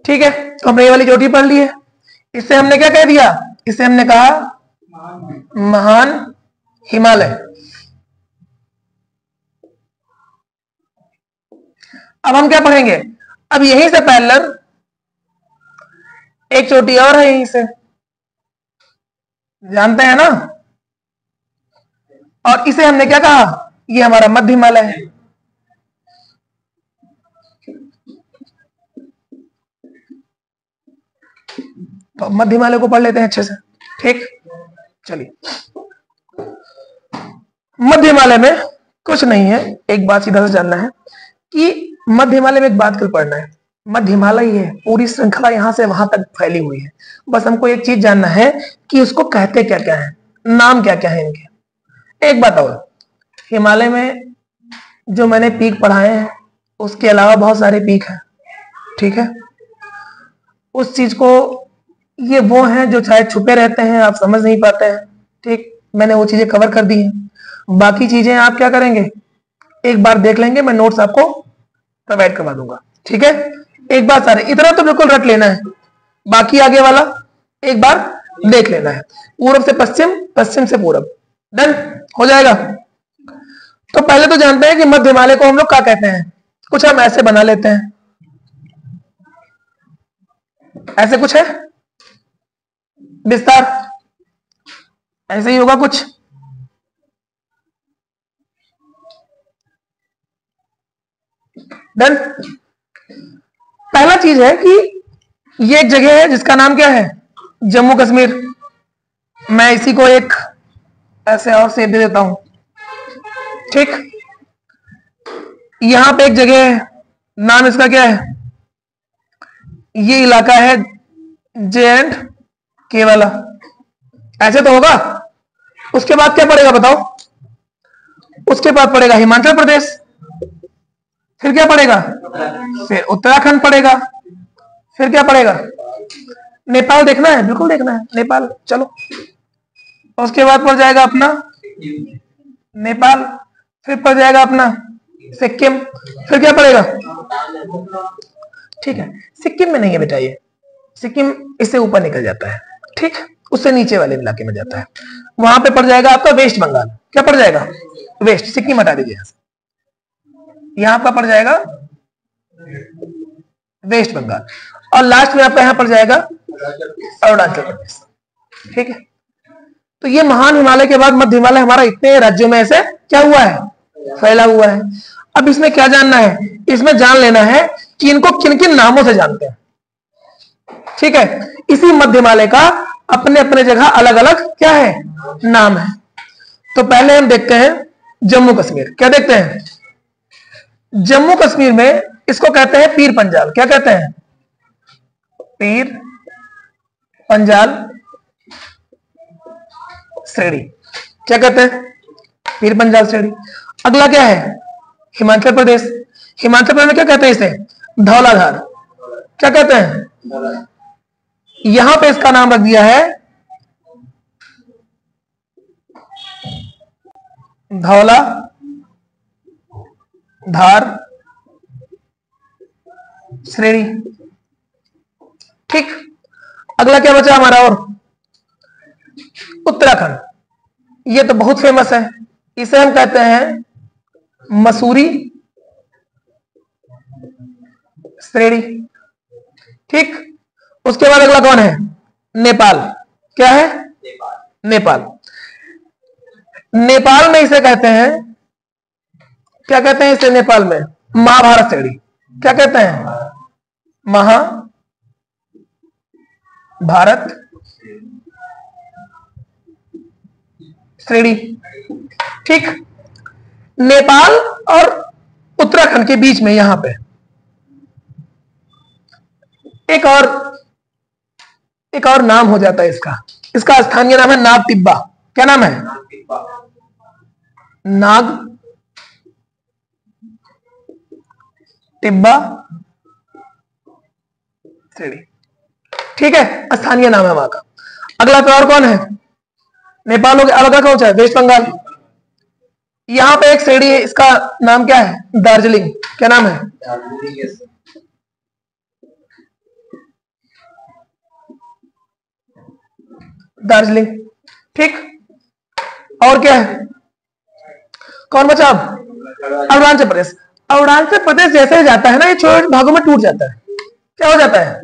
ठीक है, तो हमने ये वाली चोटी पढ़ ली है। इससे हमने क्या कह दिया? इससे हमने कहा महान हिमालय। अब हम क्या पढ़ेंगे? अब यहीं से पैरेलल एक चोटी और है, यहीं से जानते हैं ना, और इसे हमने क्या कहा? ये हमारा मध्य हिमालय है। तो मध्य हिमालय को पढ़ लेते हैं अच्छे से, ठीक? चलिए, मध्य हिमालय में कुछ नहीं है, एक बात सीधा से जानना है कि मध्य हिमालय में एक बात कल पढ़ना है, मध्य हिमालय ही है, पूरी श्रृंखला यहां से वहां तक फैली हुई है। बस हमको एक चीज जानना है कि उसको कहते क्या क्या है, नाम क्या क्या है इनके। एक बात और, हिमालय में जो मैंने पीक पढ़ाए हैं उसके अलावा बहुत सारे पीक हैं, ठीक है? उस चीज को, ये वो हैं जो शायद छुपे रहते हैं, आप समझ नहीं पाते हैं, ठीक? मैंने वो चीजें कवर कर दी हैं। बाकी चीजें आप क्या करेंगे? एक बार देख लेंगे, मैं नोट्स आपको प्रोवाइड करवा दूंगा, ठीक है? एक बार सारे इतना तो बिल्कुल रट लेना है, बाकी आगे वाला एक बार देख लेना है। पूर्व से पश्चिम, पश्चिम से पूर्व, डन हो जाएगा। तो पहले तो जानते हैं कि मध्य हिमालय को हम लोग क्या कहते हैं। कुछ हम ऐसे बना लेते हैं, ऐसे कुछ है विस्तार, ऐसे ही होगा कुछ। डन। पहला चीज है कि ये एक जगह है जिसका नाम क्या है? जम्मू कश्मीर। मैं इसी को एक ऐसे और सेव दे देता हूं, ठीक? यहां पे एक जगह है, नाम इसका क्या है? ये इलाका है J&K वाला, ऐसे तो होगा। उसके बाद क्या पड़ेगा बताओ? उसके बाद पड़ेगा हिमाचल प्रदेश, फिर क्या पड़ेगा? फिर उत्तराखंड पड़ेगा, फिर क्या पड़ेगा? नेपाल देखना है, बिल्कुल देखना है नेपाल, चलो। उसके बाद पड़ जाएगा अपना नेपाल, फिर पड़ जाएगा अपना सिक्किम, फिर क्या पड़ेगा? ठीक है, सिक्किम में नहीं है बेटा, ये सिक्किम इससे ऊपर निकल जाता है, ठीक? उससे नीचे वाले इलाके में जाता है, वहां पे पड़ जाएगा आपका वेस्ट बंगाल। क्या पड़ जाएगा? वेस्ट, सिक्किम हटा दीजिए यहां से, यहां पर पड़ जाएगा वेस्ट बंगाल, और लास्ट में आपका यहां पड़ जाएगा अरुणाचल प्रदेश, ठीक है? तो ये महान हिमालय के बाद मध्य हिमालय हमारा इतने राज्यों में ऐसे क्या हुआ है? फैला हुआ है। अब इसमें क्या जानना है? इसमें जान लेना है कि इनको किन किन नामों से जानते हैं, ठीक है? इसी मध्य हिमालय का अपने अपने जगह अलग अलग क्या है? नाम है। तो पहले हम देखते हैं जम्मू कश्मीर। क्या देखते हैं? जम्मू कश्मीर में इसको कहते हैं पीर पंजाल। क्या कहते हैं? पीर पंजाल श्रेणी। क्या कहते हैं? पीर पंजाल श्रेणी। अगला क्या है? हिमाचल प्रदेश। हिमाचल प्रदेश में क्या कहते हैं इसे? धौलाधार। क्या कहते हैं? यहां पे इसका नाम रख दिया है धौला धार श्रेणी, ठीक? अगला क्या बचा हमारा? और उत्तराखंड, ये तो बहुत फेमस है, इसे हम कहते हैं मसूरी श्रेणी, ठीक? उसके बाद अगला कौन है? नेपाल। क्या है? नेपाल। नेपाल में इसे कहते हैं क्या कहते हैं इसे नेपाल में? महाभारत श्रेणी। क्या कहते हैं? महाभारत श्रेणी। ठीक, नेपाल और उत्तराखंड के बीच में यहां पे एक और नाम हो जाता है इसका। इसका स्थानीय नाम है नाग टिब्बा। क्या नाम है? नाग टिब्बा श्रेणी। ठीक है, स्थानीय नाम है वहां का। अगला तो और कौन है? नेपाल हो गया। अगला कौन सा है? वेस्ट बंगाल। यहां पे एक श्रेणी है, इसका नाम क्या है? दार्जिलिंग। क्या नाम है? दार्जिलिंग। ठीक, और क्या है? कौन बचा अब? अरुणाचल प्रदेश। अरुणाचल प्रदेश जैसे ही जाता है ना, ये छोटे भागों में टूट जाता है। क्या हो जाता है?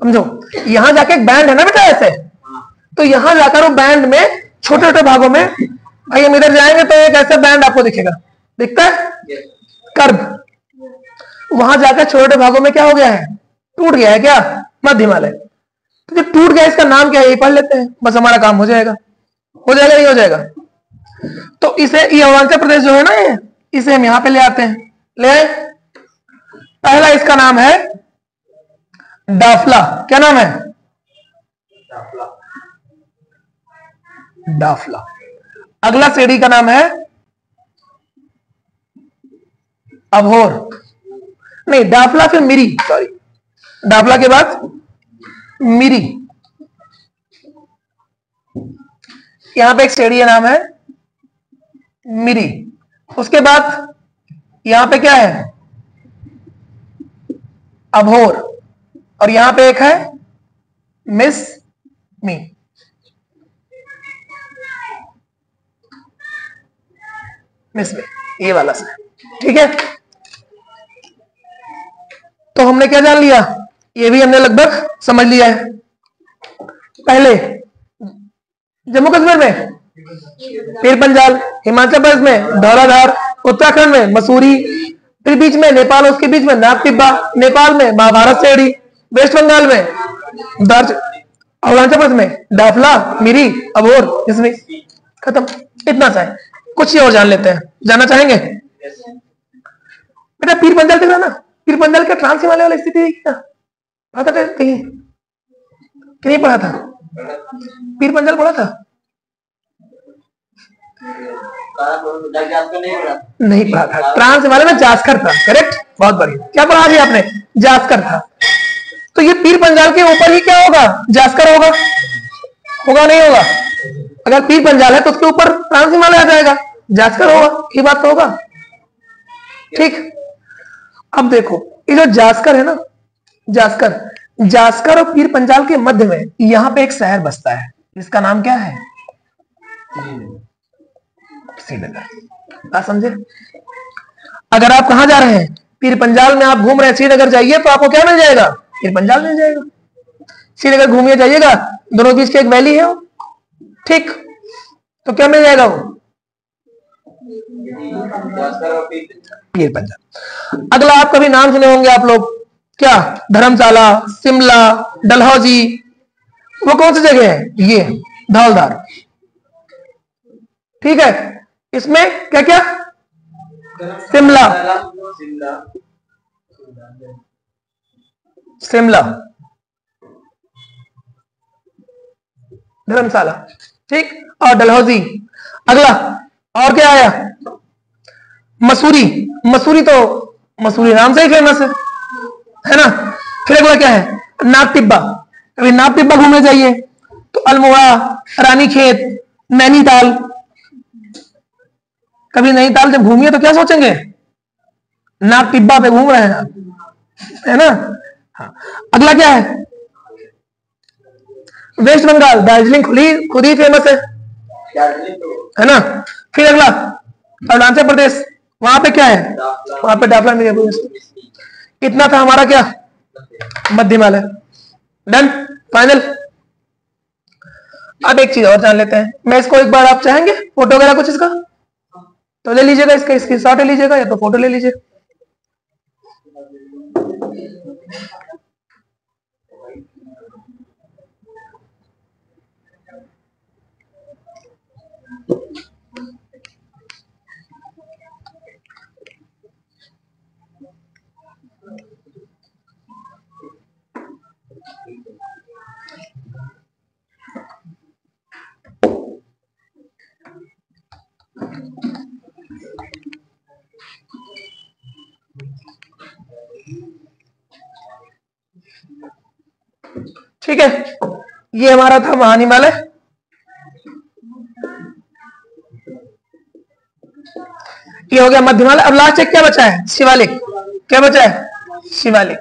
समझो, यहां जाके एक बैंड है ना बेटा ऐसे, तो यहां जाकर वो बैंड में छोटे छोटे भागों में, भाई हम इधर जाएंगे तो एक ऐसा बैंड आपको दिखेगा, दिखता है कर्व। वहां जाकर छोटे छोटे भागों में क्या हो गया है? टूट गया है। क्या? मध्य हिमालय। तो जो टूट गया इसका नाम क्या है? ये पढ़ लेते हैं, बस हमारा काम हो जाएगा। हो जाएगा नहीं हो जाएगा? तो इसे, ये अरुणाचल प्रदेश जो है ना, ये इसे हम यहां पे ले आते हैं। ले आए। पहला इसका नाम है डाफला। क्या नाम है? डाफला। अगला श्रेणी का नाम है अभोर। नहीं, डाफला फिर मिरी, सॉरी, डाफला के बाद मिरी। यहां पे एक श्रेणी का नाम है मिरी। उसके बाद यहां पे क्या है? अभोर। और यहां पे एक है मिस मी। मिस मी, ये वाला सा। ठीक है, तो हमने क्या जान लिया? ये भी हमने लगभग समझ लिया है। पहले जम्मू कश्मीर में पीर पंजाल, हिमाचल प्रदेश में धौलाधार, उत्तराखंड में मसूरी, फिर बीच में नेपाल, उसके बीच में नाग टिब्बा, नेपाल में महाभारत श्रेणी, वेस्ट बंगाल में दर्ज, अरुणाचल प्रदेश में डाफला, मिरी, अबोर, इसमें खत्म। इतना सा है। कुछ ही और जान लेते हैं। जानना चाहेंगे बेटा? पीर पंजाल दिख रहा ना? पीर पंजाल का ट्रांस हिमालय वाली स्थिति क्या पढ़ा था कहीं कि नहीं पढ़ा था? पीर पंजाल पढ़ा था? नहीं पढ़ा था। ट्रांस हिमालय में जास्कर था। करेक्ट, बहुत बढ़िया। क्या पढ़ा जी आपने? जास्कर था। तो ये पीर पंजाल के ऊपर ही क्या होगा? जास्कर होगा। होगा नहीं होगा? अगर पीर पंजाल है तो उसके ऊपर ट्रांस हिमालय आ जाएगा, जास्कर होगा। ये बात तो होगा। ठीक, अब देखो, ये जो जास्कर है ना, जास्कर और पीर पंजाल के मध्य में यहां पे एक शहर बसता है, जिसका नाम क्या है? श्रीनगर। बात समझे? अगर आप कहां जा रहे हैं? पीर पंजाल में आप घूम रहे हैं, श्रीनगर जाइए तो आपको क्या मिल जाएगा? पीर पंजाल मिल जाएगा। श्रीनगर घूमिए जाइएगा, दोनों बीच के एक वैली है वो। ठीक, तो क्या मिल जाएगा? वो पीर पंजाल। अगला आप कभी नाम सुने होंगे आप लोग, क्या? धर्मशाला, शिमला, डलहौजी। वो कौन सी जगह है? ये धौलधार। ठीक है, इसमें क्या क्या? शिमला, शिमला, धर्मशाला। ठीक, और डलहौजी। अगला और क्या आया? मसूरी। मसूरी तो मसूरी नाम से ही फेमस है ना? फिर अगला क्या है? नाग टिब्बा। कभी नाग टिब्बा घूमने जाइए तो अल्मोड़ा, रानीखेत, नैनीताल। कभी नैनीताल जब घूमिए तो क्या सोचेंगे? नाग टिब्बा पे घूम रहे हैं आप, है ना? हाँ। अगला क्या है? वेस्ट बंगाल, दार्जिलिंग खुद ही फेमस है ना? फिर अगला अरुणाचल प्रदेश, वहां पे क्या है? वहां पे डाफला मिली। इतना था हमारा क्या? मध्य हिमालय। Done, final. अब एक चीज और जान लेते हैं। मैं इसको एक बार, आप चाहेंगे फोटो वगैरह कुछ इसका? तो ले लीजिएगा, इसका स्क्रीनशॉट ले लीजिएगा या तो फोटो ले लीजिए। ठीक है, ये हमारा था महाहिमालय। ये हो गया मध्य हिमालय। अब लास्ट एक क्या बचा है? शिवालिक। क्या बचा है? शिवालिक।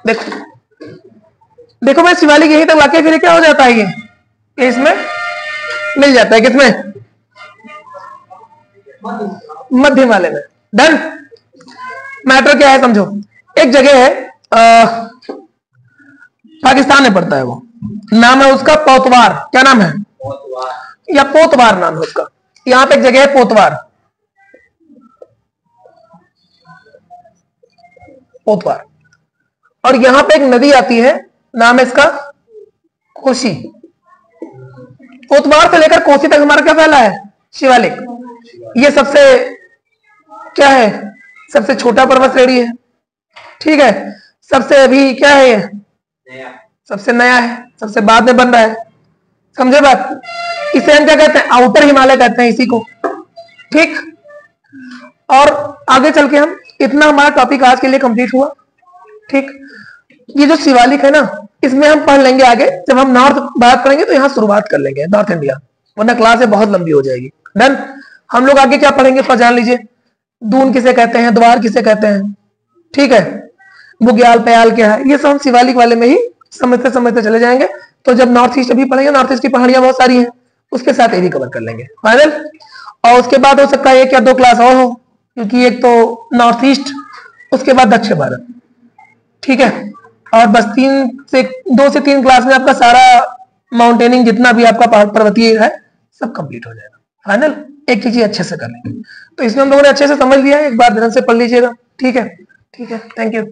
देखो देखो मैं शिवालिक यहीं तक लाके फिर क्या हो जाता है, ये इसमें मिल जाता है। किसमें? मध्य हिमालय में। डन। मैटर क्या है समझो, एक जगह है पाकिस्तान में पड़ता है, वो नाम है उसका पोतवार। क्या नाम है? या पोतवार नाम है उसका। यहां पे एक जगह है पोतवार। पोतवार। और यहां पे एक नदी आती है, नाम है इसका कोसी। पोतवार से लेकर कोसी तक हमारा क्या फैला है? शिवालिक। ये सबसे क्या है? सबसे छोटा पर्वत श्रेणी है। ठीक है, सबसे अभी क्या है? ये सबसे नया है, सबसे बाद में बन रहा है। समझे बात? इसे हम क्या कहते हैं? आउटर हिमालय कहते हैं इसी को। ठीक, और आगे चल के हम इतना हमारा टॉपिक आज के लिए कंप्लीट हुआ। ठीक, ये जो शिवालिक है ना, इसमें हम पढ़ लेंगे आगे, जब हम नॉर्थ बात करेंगे तो यहां शुरुआत कर लेंगे, नॉर्थ इंडिया, वरना क्लास बहुत लंबी हो जाएगी। डन। हम लोग आगे क्या पढ़ेंगे तो जान लीजिए। दून किसे कहते हैं, द्वार किसे कहते हैं, ठीक है, बुग्याल प्याल क्या है, ये सब हम शिवालिक वाले में ही समझते समझते चले जाएंगे। तो जब नॉर्थ ईस्ट अभी पढ़ेंगे, नॉर्थ ईस्ट की पहाड़ियां बहुत सारी हैं, उसके साथ ये भी कवर कर लेंगे। फाइनल। और उसके बाद हो सकता है एक या दो क्लास और हो, क्योंकि एक तो नॉर्थ ईस्ट, उसके बाद दक्षिण भारत। ठीक है, और बस 2 से 3 क्लास में आपका सारा माउंटेनिंग जितना भी आपका पर्वतीय है सब कंप्लीट हो जाएगा। फाइनल। एक चीज अच्छे से कर लेंगे। तो इसमें हम लोगों ने अच्छे से समझ लिया है, एक बार ध्यान से पढ़ लीजिएगा। ठीक है, ठीक है, थैंक यू।